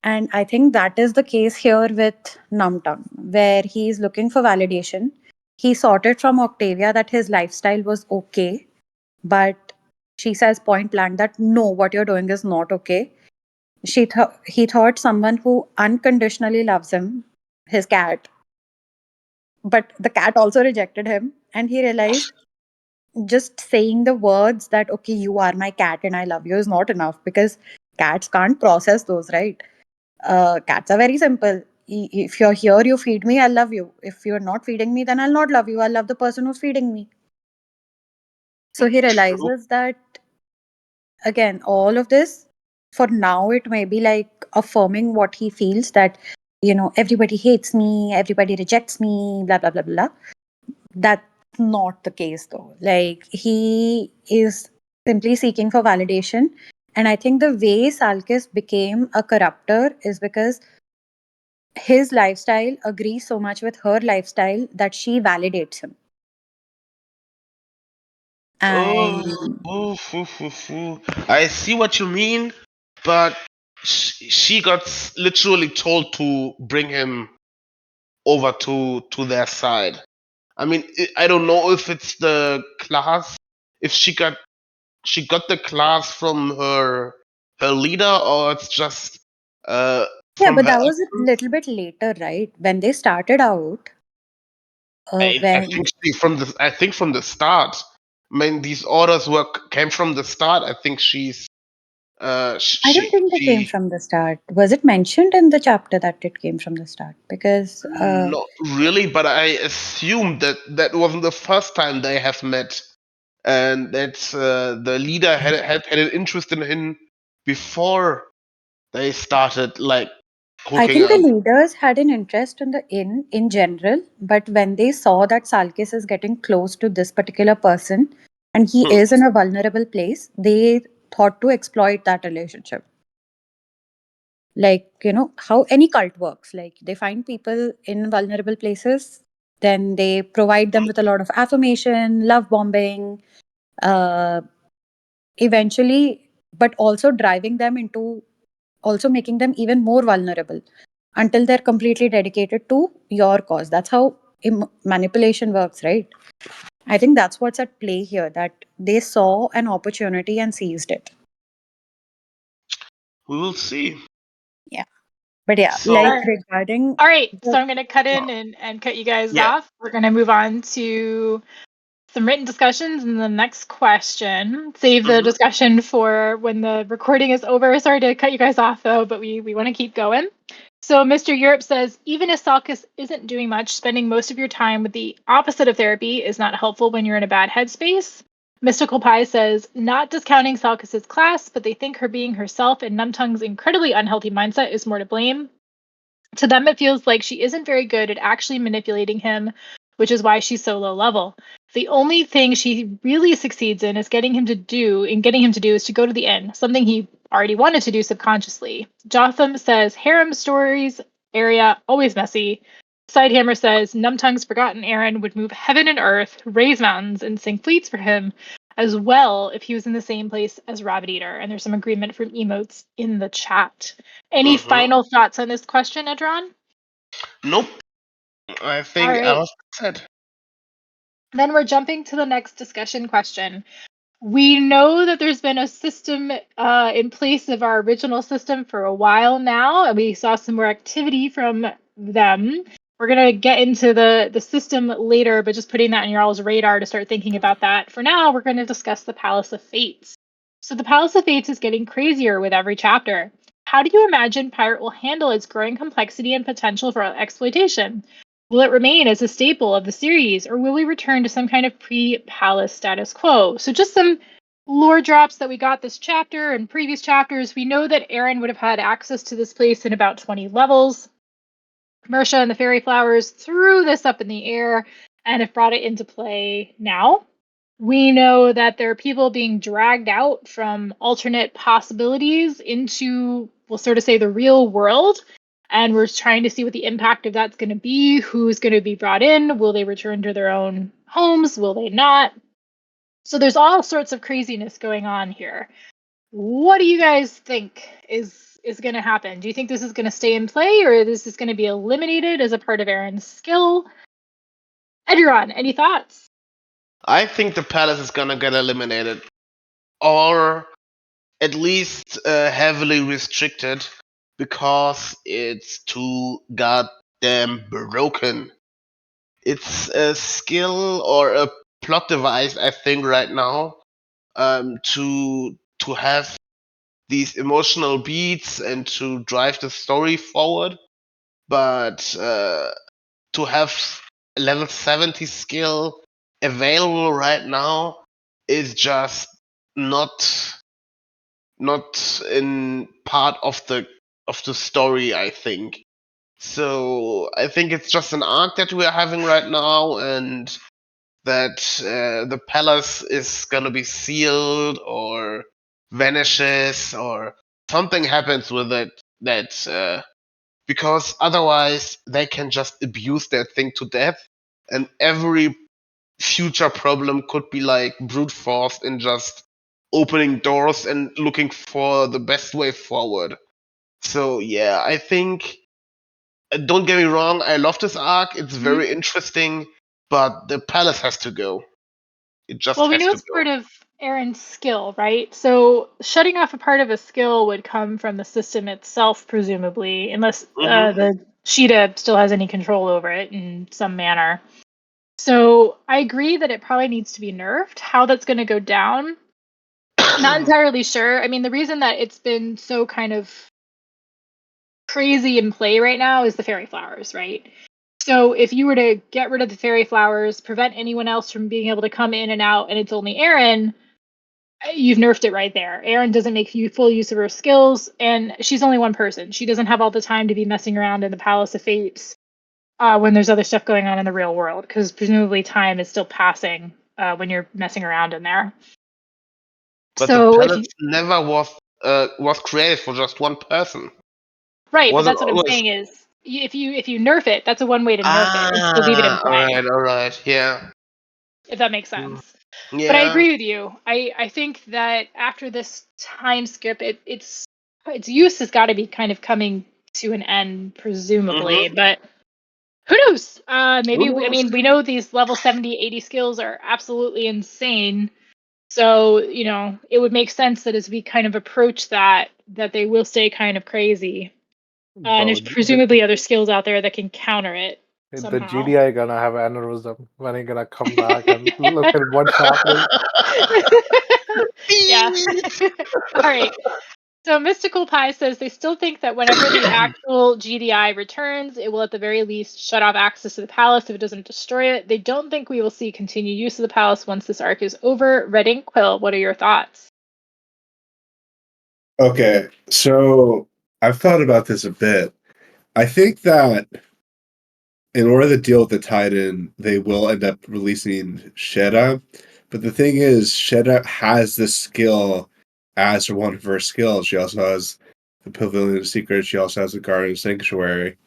And I think that is the case here with Namtung, where he is looking for validation. He sorted from Octavia that his lifestyle was okay, but she says point blank that no, what you're doing is not okay. He thought someone who unconditionally loves him, his cat, but the cat also rejected him, and he realized just saying the words that okay, you are my cat and I love you is not enough, because cats can't process those, right? Cats are very simple. If you're here, you feed me, I'll love you. If you're not feeding me, then I'll not love you. I'll love the person who's feeding me. So he realizes that, again, all of this, for now, it may be like affirming what he feels, that, everybody hates me, everybody rejects me, blah, blah, blah, blah. That's not the case, though. Like, he is simply seeking for validation. And I think the way Salkis became a corruptor is because his lifestyle agrees so much with her lifestyle that she validates him. And I see what you mean, but she got literally told to bring him over to their side. I mean, I don't know if it's the class, if she got the class from her leader, or it's just yeah, from but her. that was a little bit later, right? When they started out, I think I think from the start. I mean, these orders came from the start. I think she's I don't think they came from the start. Was it mentioned in the chapter that it came from the start? Because not really, but I assume that wasn't the first time they have met, and that the leader had an interest in him before they started like I hooking think the up. leaders had an interest in the inn in general, but when they saw that Salkis is getting close to this particular person and he is in a vulnerable place, they thought to exploit that relationship. Like, how any cult works. Like, they find people in vulnerable places, then they provide them with a lot of affirmation, love bombing, uh, eventually, but also driving them into, also making them even more vulnerable until they're completely dedicated to your cause. That's how manipulation works, right? I think that's what's at play here, that they saw an opportunity and seized it. We will see. Yeah. But yeah, So, like regarding. All right, so I'm going to cut in and cut you guys off. We're going to move on to some written discussions and the next question. Save the discussion for when the recording is over. Sorry to cut you guys off, though, but we want to keep going. So Mr. Europe says, even if Salkis isn't doing much, spending most of your time with the opposite of therapy is not helpful when you're in a bad headspace. Mystical Pie says, not discounting Salkis's class, but they think her being herself and Numtung's incredibly unhealthy mindset is more to blame. To them, it feels like she isn't very good at actually manipulating him, which is why she's so low level. The only thing she really succeeds in is getting him to do is to go to the inn, something he already wanted to do subconsciously. Jotham says, harem stories area, always messy. Sidehammer says, Numtung's forgotten Aaron would move heaven and earth, raise mountains, and sink fleets for him as well if he was in the same place as Rabbit Eater. And there's some agreement from emotes in the chat. Any final thoughts on this question, Edron? Nope. I think All right. Alice said. Then we're jumping to the next discussion question. We know that there's been a system in place of our original system for a while now, and we saw some more activity from them. We're going to get into the system later, but just putting that on your all's radar to start thinking about that. For now, we're going to discuss the Palace of Fates. So the Palace of Fates is getting crazier with every chapter. How do you imagine Pirate will handle its growing complexity and potential for exploitation? Will it remain as a staple of the series, or will we return to some kind of pre-Palace status quo? So just some lore drops that we got this chapter and previous chapters. We know that Aaron would have had access to this place in about 20 levels. Mersha and the Fairy Flowers threw this up in the air and have brought it into play now. We know that there are people being dragged out from alternate possibilities into, we'll sort of say, the real world. And we're trying to see what the impact of that's going to be. Who's going to be brought in? Will they return to their own homes? Will they not? So there's all sorts of craziness going on here. What do you guys think is going to happen? Do you think this is going to stay in play, or is this going to be eliminated as a part of Aaron's skill? Enuryn, any thoughts? I think the palace is gonna get eliminated, or at least heavily restricted, because it's too goddamn broken. It's a skill or a plot device, I think, right now, to have these emotional beats and to drive the story forward. But to have a level 70 skill available right now is just not in part of the story, I think. So I think it's just an arc that we are having right now, and that the palace is gonna be sealed or vanishes or something happens with it, that because otherwise they can just abuse that thing to death, and every future problem could be like brute forced in just opening doors and looking for the best way forward. So yeah, I think, don't get me wrong, I love this arc. It's very interesting, but the palace has to go. It just Well, we has know to it's go. part of Aaron's skill, right? So shutting off a part of a skill would come from the system itself, presumably, unless Mhm. the Sheeta still has any control over it in some manner. So I agree that it probably needs to be nerfed. How that's going to go down, not entirely sure. I mean, the reason that it's been so kind of crazy in play right now is the fairy flowers, right? So if you were to get rid of the fairy flowers, prevent anyone else from being able to come in and out, and it's only Aaron, you've nerfed it right there. Aaron doesn't make full use of her skills, and she's only one person. She doesn't have all the time to be messing around in the Palace of Fates when there's other stuff going on in the real world, because presumably time is still passing when you're messing around in there. But the So if you, palace never was created for just one person. right, but Was it that's what I'm always? saying is if you nerf it, that's a one way to nerf it and still leave it in play, All right, yeah. if that makes Mm, sense. But I yeah. agree with you. I think that after this time skip, its use has got to be kind of coming to an end, presumably. Mhm. But who knows? Who Maybe I knows? mean we know these level 70, 80 skills are absolutely insane. So it would make sense that as we kind of approach that they will stay kind of crazy. And there's Bro, presumably other skills out there that can counter it the somehow. GDI gonna have aneurysm when he gonna come back and look at what's happening. Yeah. All right. So Mystical Pie says they still think that whenever the actual GDI returns, it will at the very least shut off access to the palace if it doesn't destroy it. They don't think we will see continued use of the palace once this arc is over. Red Ink Quill, what are your thoughts? Okay, so I've thought about this a bit. I think that in order to deal with the Titan, they will end up releasing Sheda. But the thing is, Sheda has the skill as one of her skills. She also has the Pavilion of Secrets. She also has the Guardian Sanctuary.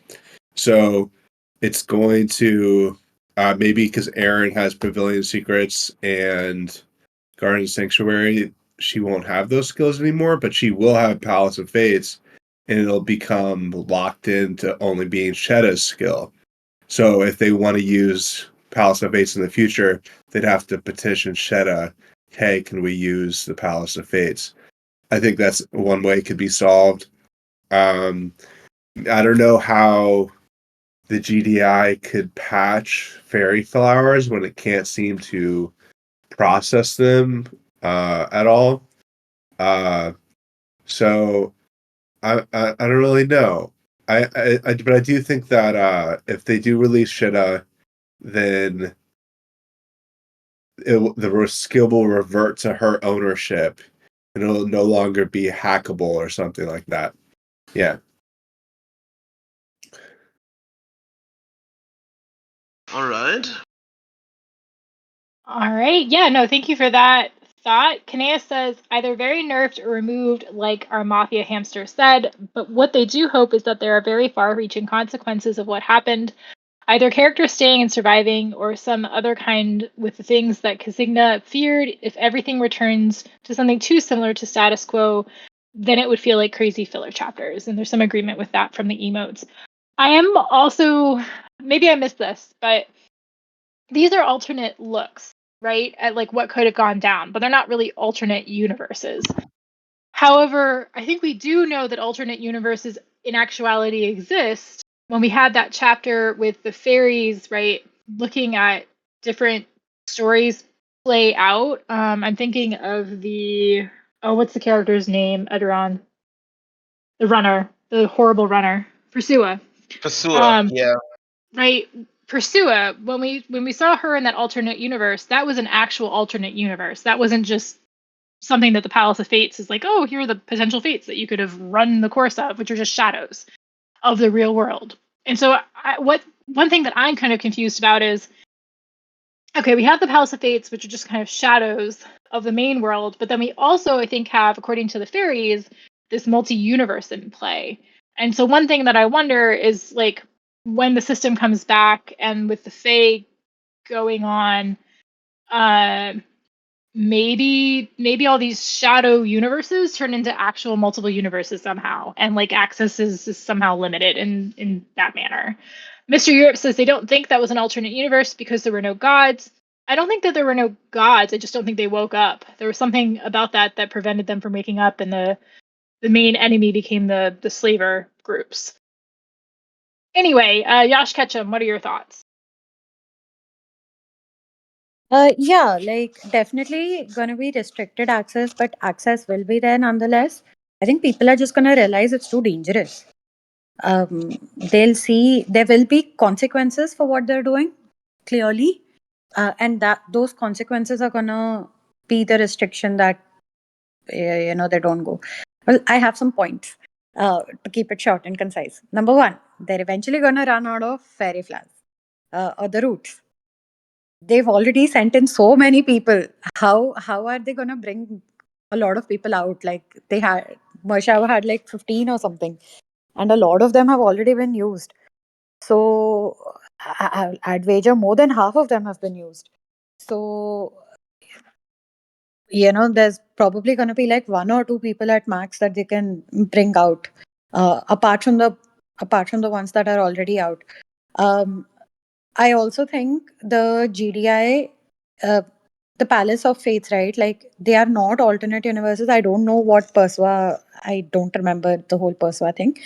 So it's going to maybe because Aaron has Pavilion of Secrets and Guardian Sanctuary, she won't have those skills anymore, but she will have Palace of Fates, and it'll become locked into only being Sheda's skill. So if they want to use Palace of Fates in the future, they'd have to petition Sheda, hey, can we use the Palace of Fates? I think that's one way it could be solved. I don't know how the GDI could patch fairy flowers when it can't seem to process them at all. So I don't really know. But I do think that if they do release Shida, then the skill will revert to her ownership, and it'll no longer be hackable or something like that. Yeah. All right. All right. Yeah, no, thank you for that thought. Kanea says either very nerfed or removed, like our Mafia hamster said, but what they do hope is that there are very far reaching consequences of what happened. Either character staying and surviving, or some other kind with the things that Kasigna feared. If everything returns to something too similar to status quo, then it would feel like crazy filler chapters. And there's some agreement with that from the emotes. I am also, maybe I missed this, but these are alternate looks, right? At like what could have gone down, but they're not really alternate universes. However, I think we do know that alternate universes in actuality exist. When we had that chapter with the fairies, right, looking at different stories play out. I'm thinking of the what's the character's name? Edoron, the runner, the horrible runner, Pursuer. Pursuer, yeah. Right, Pursuer. When we saw her in that alternate universe, that was an actual alternate universe. That wasn't just something that the Palace of Fates is like, oh, here are the potential fates that you could have run the course of, which are just shadows of the real world. And so, one thing that I'm kind of confused about is, okay, we have the Palace of Fates, which are just kind of shadows of the main world, but then we also, I think, have, according to the fairies, this multi-universe in play. And so, one thing that I wonder is, like, when the system comes back and with the Fae going on, maybe all these shadow universes turn into actual multiple universes somehow, and like access is somehow limited in that manner. Mr. Europe says they don't think that was an alternate universe because there were no gods. I don't think that there were no gods. I just don't think they woke up. There was something about that prevented them from waking up, and the main enemy became the slaver groups. Anyway, Yash Ketchum, what are your thoughts? Yeah, like definitely gonna be restricted access, but access will be there nonetheless. I think people are just gonna realize it's too dangerous. They'll see there will be consequences for what they're doing, clearly, and that those consequences are gonna be the restriction that they don't go. Well, I have some points to keep it short and concise. Number one, they're eventually gonna run out of fairy flowers or the roots. They've already sent in so many people. How are they gonna bring a lot of people out? Like they had Mershawa had like 15 or something, and a lot of them have already been used. So I'd wager more than half of them have been used. So there's probably going to be like one or two people at max that they can bring out, apart from the ones that are already out. I also think the GDI, the Palace of Fates, right? Like they are not alternate universes. I don't know what Perswa. I don't remember the whole Perswa thing,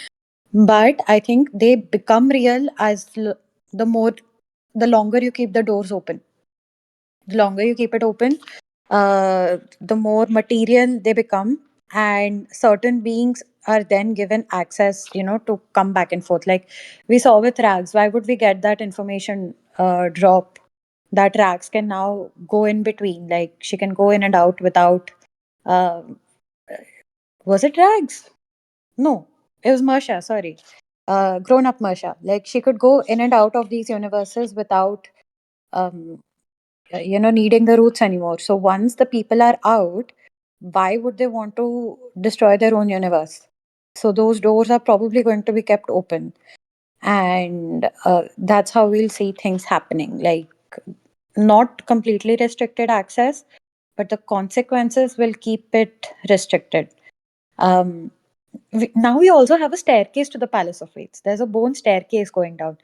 but I think they become real as the longer you keep the doors open. The longer you keep it open, the more material they become, and certain beings are then given access, to come back and forth. Like we saw with Rags, why would we get that information drop? That Rags can now go in between, like she can go in and out without. Uh, was it Rags? No, it was Mersha. Sorry, grown up Mersha. Like she could go in and out of these universes without um, needing the roots anymore. So once the people are out, why would they want to destroy their own universe? So those doors are probably going to be kept open, and that's how we'll see things happening. Like not completely restricted access, but the consequences will keep it restricted. Um, now we also have a staircase to the Palace of Fates. There's a bone staircase going down.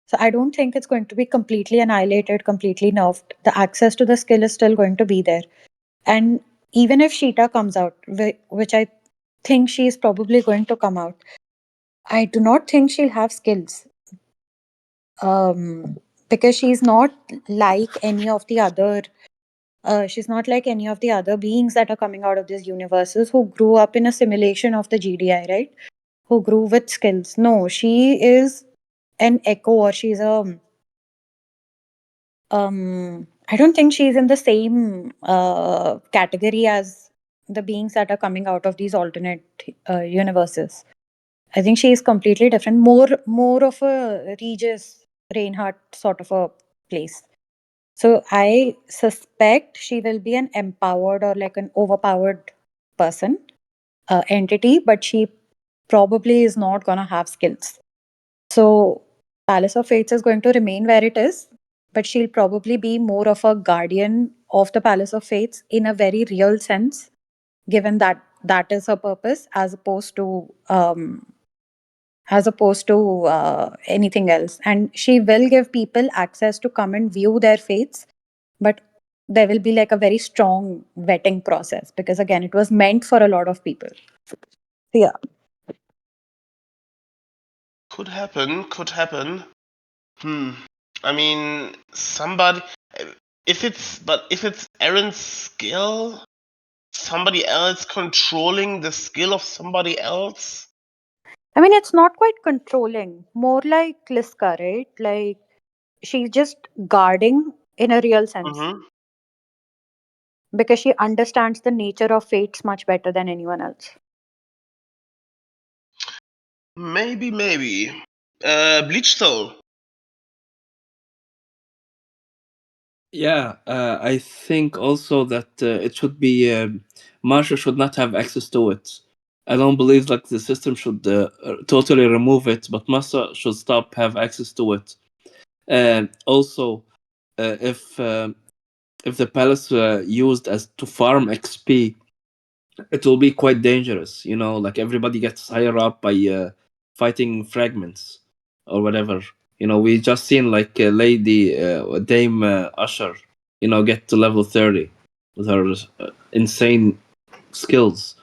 So I don't think it's going to be completely annihilated, completely nerfed. The access to the skill is still going to be there. And even if Sheeta comes out, which I think she is probably going to come out, I do not think she'll have skills. Because she's not like any of the other beings that are coming out of these universes who grew up in a simulation of the GDI, right? Who grew with skills. No, she is an echo, or she's a I don't think she's in the same category as the beings that are coming out of these alternate universes. I think she is completely different, more of a Regis Reinhardt sort of a place. So I suspect she will be an empowered or like an overpowered person, entity, but she probably is not gonna have skills. So Palace of Fates is going to remain where it is, but she'll probably be more of a guardian of the Palace of Fates in a very real sense, given that that is her purpose, as opposed to anything else. And she will give people access to come and view their fates, but there will be like a very strong vetting process because again, it was meant for a lot of people. So, yeah. Could happen. Could happen. I mean, somebody. If it's Aaron's skill, somebody else controlling the skill of somebody else. I mean, it's not quite controlling, more like Liska, right? Like she's just guarding in a real sense Mm-hmm. because she understands the nature of fates much better than anyone else. Maybe. Bleach Soul. Yeah, I think also that it should be Marsha should not have access to it. I don't believe like the system should totally remove it, but Marsha should stop have access to it. Also, if the palace used as to farm XP, it will be quite dangerous. You know, like everybody gets higher up by fighting fragments or whatever. You know, we just seen like Lady Dame Usher, you know, get to level 30 with her insane skills.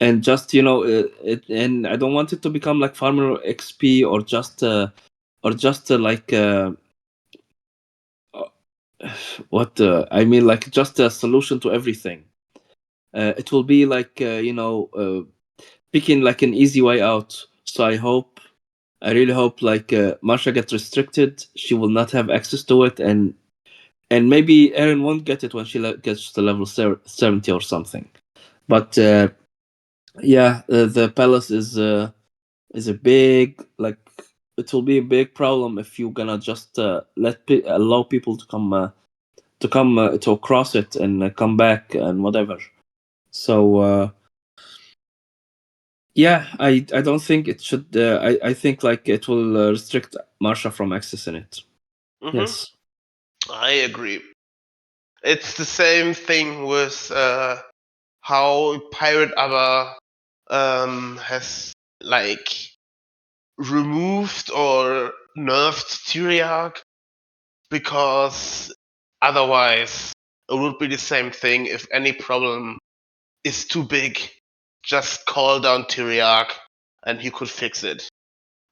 And just and I don't want it to become like farmer XP or just like what I mean, like just a solution to everything. It will be like picking like an easy way out. So I really hope like Marsha gets restricted. She will not have access to it, and maybe Erin won't get it when she gets to level 70 or something. But yeah, the palace is a big, like, it will be a big problem if you're gonna just allow people to come to cross it and come back and whatever. So yeah, I don't think it should. I think like it will restrict Marsha from accessing it. Mm-hmm. Yes. I agree. It's the same thing with how Pirate Abba has like removed or nerfed Tyriarch, because otherwise it would be the same thing. If any problem is too big, just call down Tyriarch and he could fix it.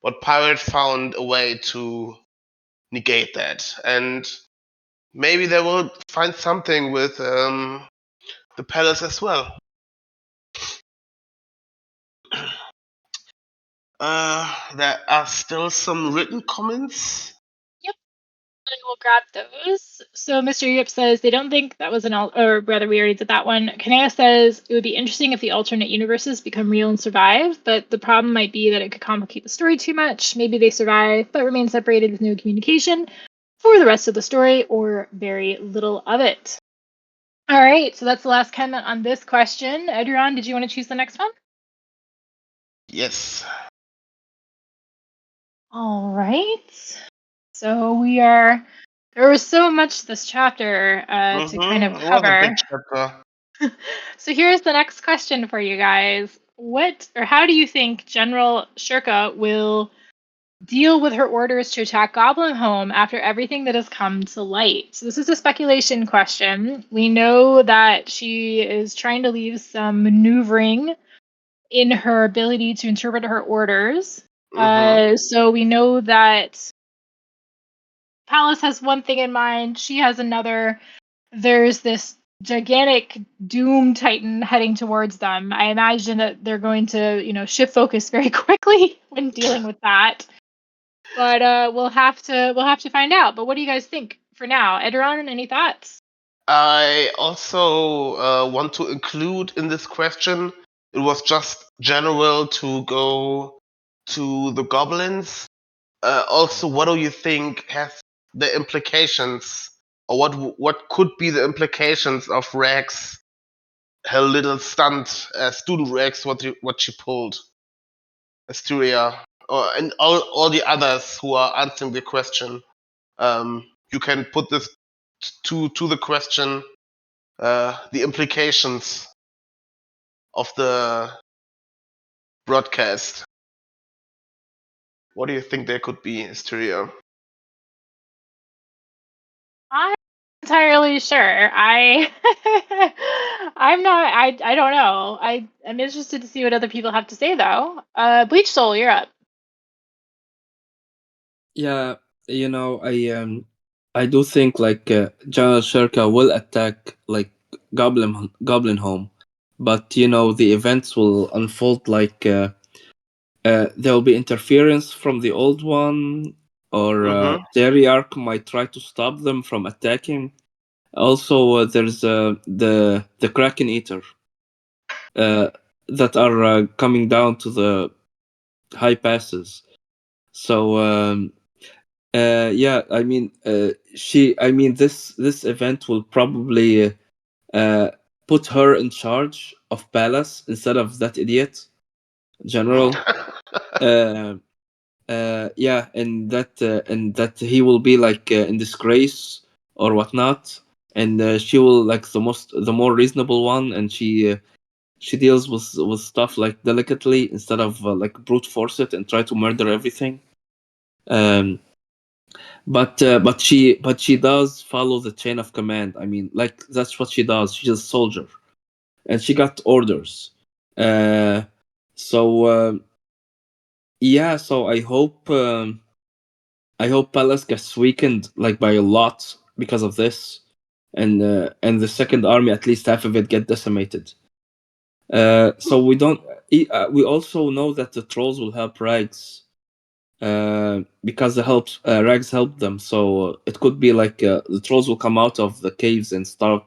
But Pirate found a way to negate that, and maybe they will find something with the palace as well. There are still some written comments. Yep, I will grab those. So Mr. Yip says they don't think that was or rather we already did that one. Kanea says it would be interesting if the alternate universes become real and survive, but the problem might be that it could complicate the story too much. Maybe they survive but remain separated with no communication for the rest of the story, or very little of it. All right, so that's the last comment on this question. Enuryn, did you want to choose the next one? Yes. All right. So there was so much this chapter to kind of It was a cover. big chapter. So here's the next question for you guys. How do you think General Shirka will deal with her orders to attack Goblin Home after everything that has come to light? So this is a speculation question. We know that she is trying to leave some maneuvering in her ability to interpret her orders. So we know that Palace has one thing in mind, she has another. There's this gigantic doom titan heading towards them. I imagine that they're going to, shift focus very quickly when dealing with that. But we'll have to find out. But what do you guys think for now? Enuryn, any thoughts? I also want to include in this question, it was just general to go to the goblins. Also, what do you think has the implications, or what could be the implications of Rex, her little stunt, student Rex, what she pulled, Asturia? and all the others who are answering the question, you can put this to the question, the implications of the broadcast. What do you think there could be, Hysteria? I'm not entirely sure. I'm not. I don't know. I'm interested to see what other people have to say though. Bleach Soul, you're up. Yeah, I do think like General Shirka will attack like Goblin Home, but the events will unfold like there will be interference from the old one, or Mm-hmm. Dariarch might try to stop them from attacking. Also, there's the Kraken Eater that are coming down to the high passes. So yeah, I mean, this event will probably put her in charge of Palace instead of that idiot general. Yeah, and that he will be like in disgrace or whatnot, and she will like the more reasonable one, and she deals with stuff like delicately instead of like brute force it and try to murder everything. Um, but she does follow the chain of command. I mean, like that's what she does. She's a soldier, and she got orders. Uh, so yeah, so I hope Palace gets weakened like by a lot because of this, and the second army, at least half of it, get decimated. So we don't. We also know that the trolls will help Rags, because Rags helped them. So it could be like the trolls will come out of the caves and start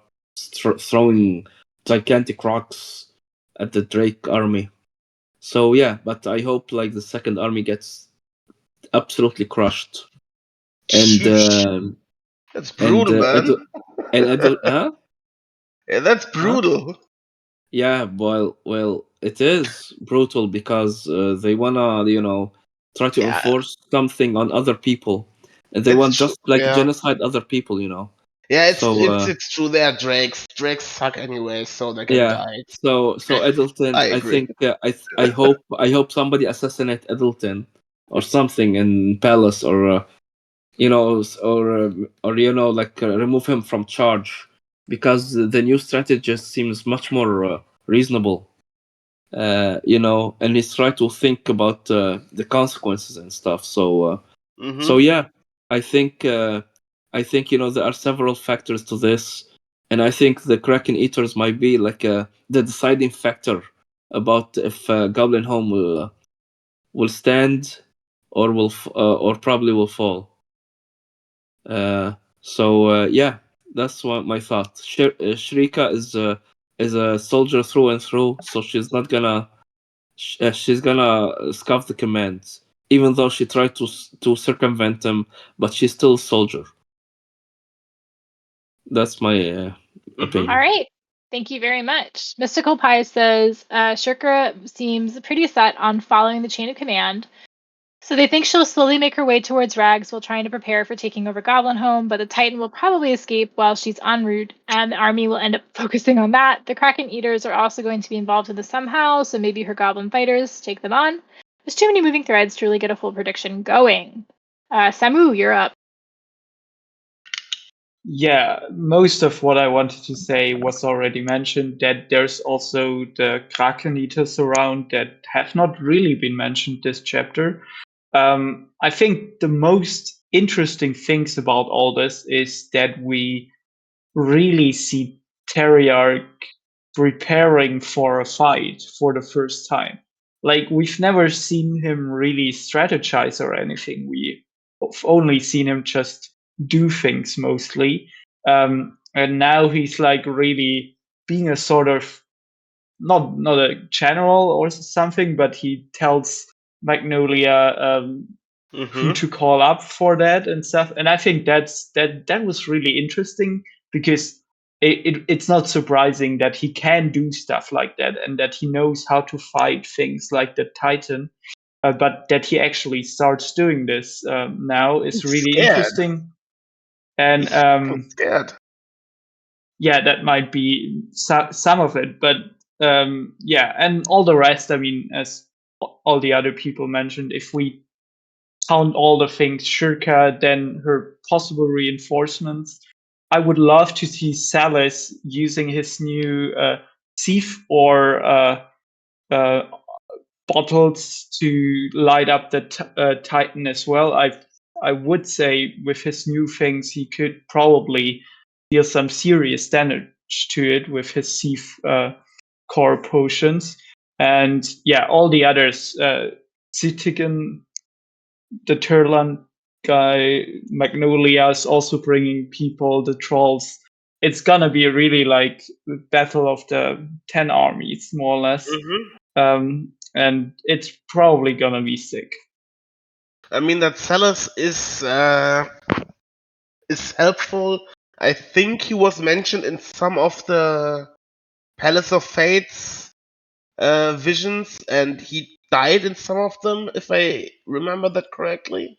throwing gigantic rocks at the Drake army. So yeah, but I hope like the second army gets absolutely crushed, and Sheesh. That's and brutal, man. huh? Yeah, that's Huh? brutal. Yeah, well, it is brutal because they wanna, try to Yeah, enforce something on other people, and they it's want true. just like Yeah, genocide other people. yeah, So it's true. They are drakes. Drakes suck anyway, so they can yeah, die. so Edelton, I I agree. think I hope somebody assassinate Edelton or something in Palace, or like remove him from charge, because the new strategist seems much more reasonable. And he's trying to think about the consequences and stuff. So Mm-hmm. yeah, I think there are several factors to this, and I think the Kraken Eaters might be like the deciding factor about if Goblin Home will stand or or probably will fall. Yeah, that's what my thought. Shrika is a soldier through and through, so she's gonna scuff the commands, even though she tried to circumvent them, but she's still a soldier. That's my Mm-hmm. All opinion. right. Thank you very much. Mystical Pie says Shirka seems pretty set on following the chain of command. So they think she'll slowly make her way towards Rags while trying to prepare for taking over Goblin Home, but the Titan will probably escape while she's en route, and the army will end up focusing on that. The Kraken Eaters are also going to be involved in this somehow, so maybe her Goblin fighters take them on. There's too many moving threads to really get a full prediction going. Samu, you're up. Yeah, most of what I wanted to say was already mentioned. That there's also the Kraken Eaters around that have not really been mentioned this chapter. I think the most interesting things about all this is that we really see Terriarch preparing for a fight for the first time. Like, we've never seen him really strategize or anything. We've only seen him just do things mostly. And now he's like really being a sort of not a general or something, but he tells Magnolia who Mm-hmm. to call up for that and stuff. And I think that was really interesting, because it's not surprising that he can do stuff like that and that he knows how to fight things like the Titan. but that he actually starts doing this now is He's really scared. interesting. And He's fucking scared. yeah, that might be some of it, but yeah, and all the rest, I mean, as all the other people mentioned, if we count all the things, Shirka, then her possible reinforcements, I would love to see Salas using his new sieve or bottles to light up the Titan as well. I would say with his new things, he could probably deal some serious damage to it with his sieve core potions. And yeah, all the others, Zitigan, the Turlan guy, Magnolia is also bringing people, the trolls. It's gonna be really like the battle of the 10 armies, more or less. And it's probably gonna be sick. I mean, that Salas is helpful. I think he was mentioned in some of the Palace of Fates visions, and he died in some of them, if I remember that correctly.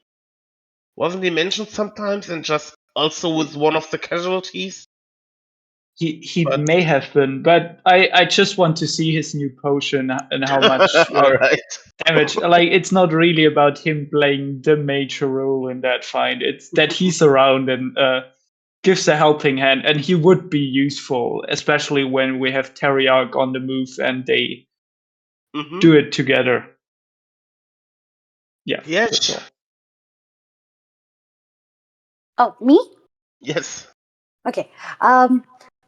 Wasn't he mentioned sometimes, and just also with one of the casualties? He But- may have been, but I just want to see his new potion and how much All right. damage. Like, it's not really about him playing the major role in that fight. It's that he's around and gives a helping hand, and he would be useful, especially when we have Teriarch on the move and they Mhm. do it together. Yeah. That's Yes. all. Oh, me? Yes. Okay.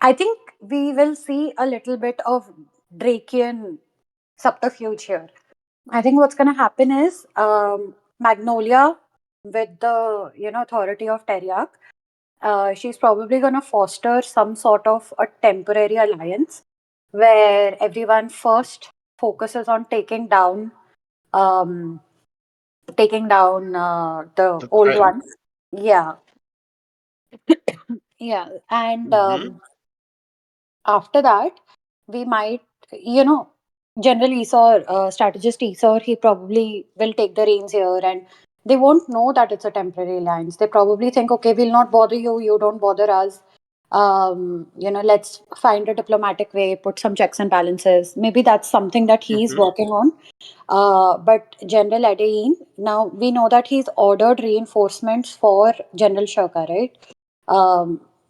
I think we will see a little bit of Drakian subterfuge here. I think what's going to happen is Magnolia, with the authority of Teriak, she's probably going to foster some sort of a temporary alliance where everyone first focuses on um, taking down the The old Titan. ones. Yeah, yeah, and after that, we might, you know, General Esau, strategist Esau, he probably will take the reins here, and they won't know that it's a temporary alliance. They probably think, okay, we'll not bother you, you don't bother us. Let's find a diplomatic way, put some checks and balances. Maybe that's something that he's working on. But General Adain, now we know that he's ordered reinforcements for General Shirka, right?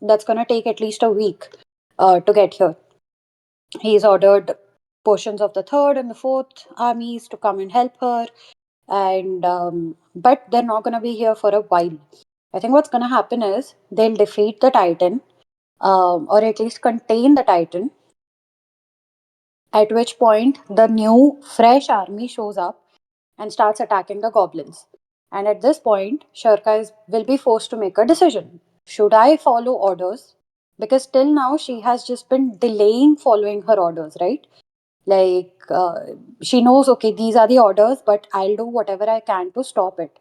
That's going to take at least a week to get here. He's ordered portions of the third and the fourth armies to come and help her, and but they're not going to be here for a while. I think what's going to happen is they'll defeat the Titan, or at least contain the Titan. At which point the new fresh army shows up and starts attacking the goblins. And at this point, Shirka will be forced to make a decision. Should I follow orders? Because till now she has just been delaying following her orders, right? Like, she knows, okay, these are the orders, but I'll do whatever I can to stop it.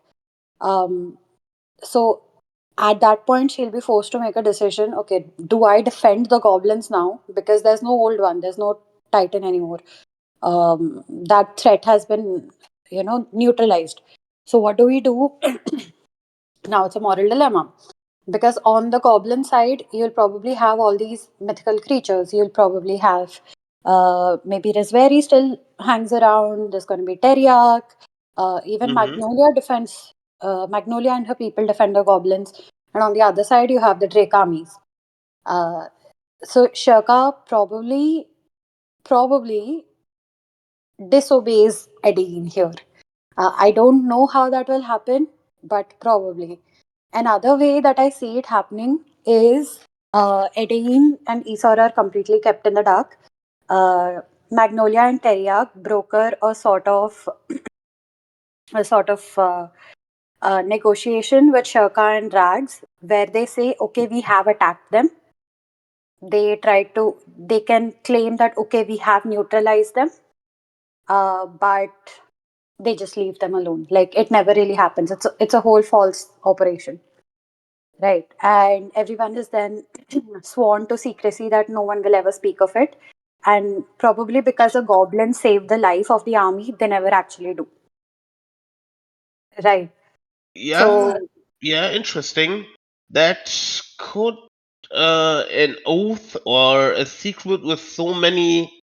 So at that point, she'll be forced to make a decision. Okay, do I defend the goblins now? Because there's no old one, there's no Titan anymore. That threat has been, neutralized. So what do we do? Now it's a moral dilemma. Because on the goblin side, you'll probably have all these mythical creatures. You'll probably have maybe Resveri still hangs around. There's going to be Teriak. Even Magnolia defends. Magnolia and her people defend the goblins. And on the other side, you have the Drake armies. So Shirka probably disobeys Eddie here. I don't know how that will happen, but probably. Another way that I see it happening is Edain and Esor are completely kept in the dark. Magnolia and Teriak broker a negotiation with Shirka and Rags, where they say, okay, we have attacked them. They can claim that, okay, we have neutralized them, but they just leave them alone. Like, it never really happens. It's a whole false operation. Right. And everyone is then sworn to secrecy that no one will ever speak of it. And probably because a goblin saved the life of the army, they never actually do. Right. Yeah, So yeah, interesting. That could an oath or a secret with so many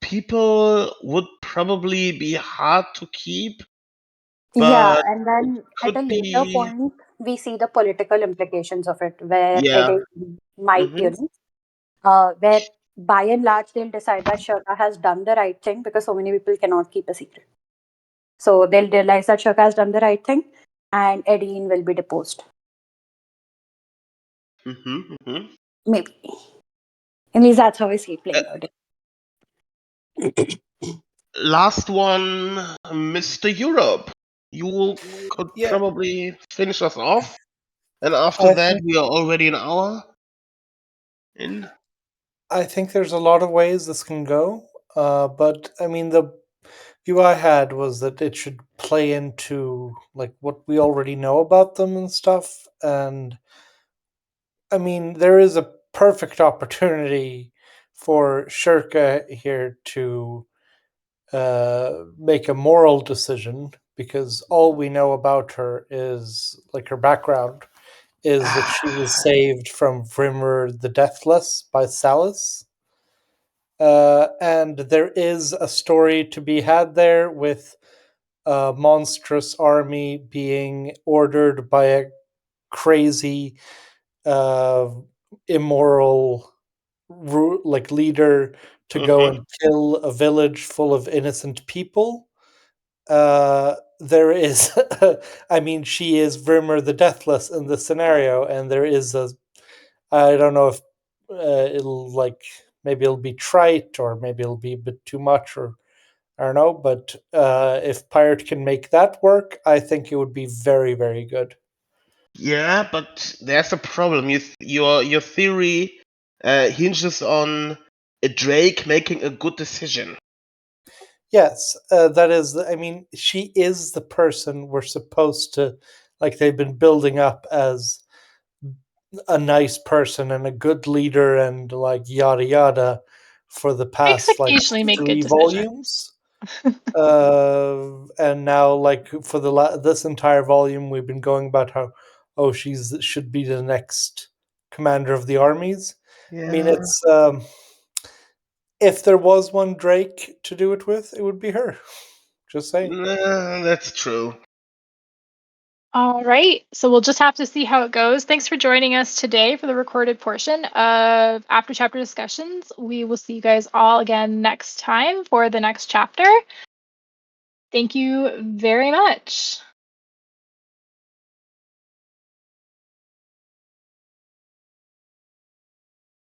people would probably be hard to keep, yeah, but and it then at could a later be. point, we see the political implications of it, where Yeah. Eddie might, Mm-hmm. where by and large they'll decide that Shirka has done the right thing because so many people cannot keep a secret. So they'll realize that Shirka has done the right thing, and Eddie will be deposed. Mm-hmm. Mm-hmm. Maybe. At least that's how I see it playing out. Last one, Mr. Europe. You could Yeah, probably finish us off, and after I that think we are already an hour in. I think there's a lot of ways this can go. But I mean, the view I had was that it should play into like what we already know about them and stuff. And I mean, there is a perfect opportunity for Shirka here to make a moral decision because all we know about her is like her background is that she was saved from Vrimmer the Deathless by Salus. And there is a story to be had there with a monstrous army being ordered by a crazy, uh, immoral like leader to go Mm-hmm. and kill a village full of innocent people. There is, I mean, she is Vrimmer the Deathless in this scenario, and there is a, I don't know if it'll like, maybe it'll be trite or maybe it'll be a bit too much or I don't know, but if Pirate can make that work, I think it would be very, very good. Yeah, but there's a problem. Your theory hinges on a Drake making a good decision. Yes, that is. I mean, she is the person we're supposed to like. They've been building up as a nice person and a good leader and like yada yada for the Makes past like occasionally make good three decisions. volumes. And now like for this entire volume, we've been going about how she's should be the next commander of the armies. I mean, Yeah. it's if there was one Drake to do it with, it would be her. Just saying. Nah, that's true. All right. So we'll just have to see how it goes. Thanks for joining us today for the recorded portion of After Chapter Discussions. We will see you guys all again next time for the next chapter. Thank you very much.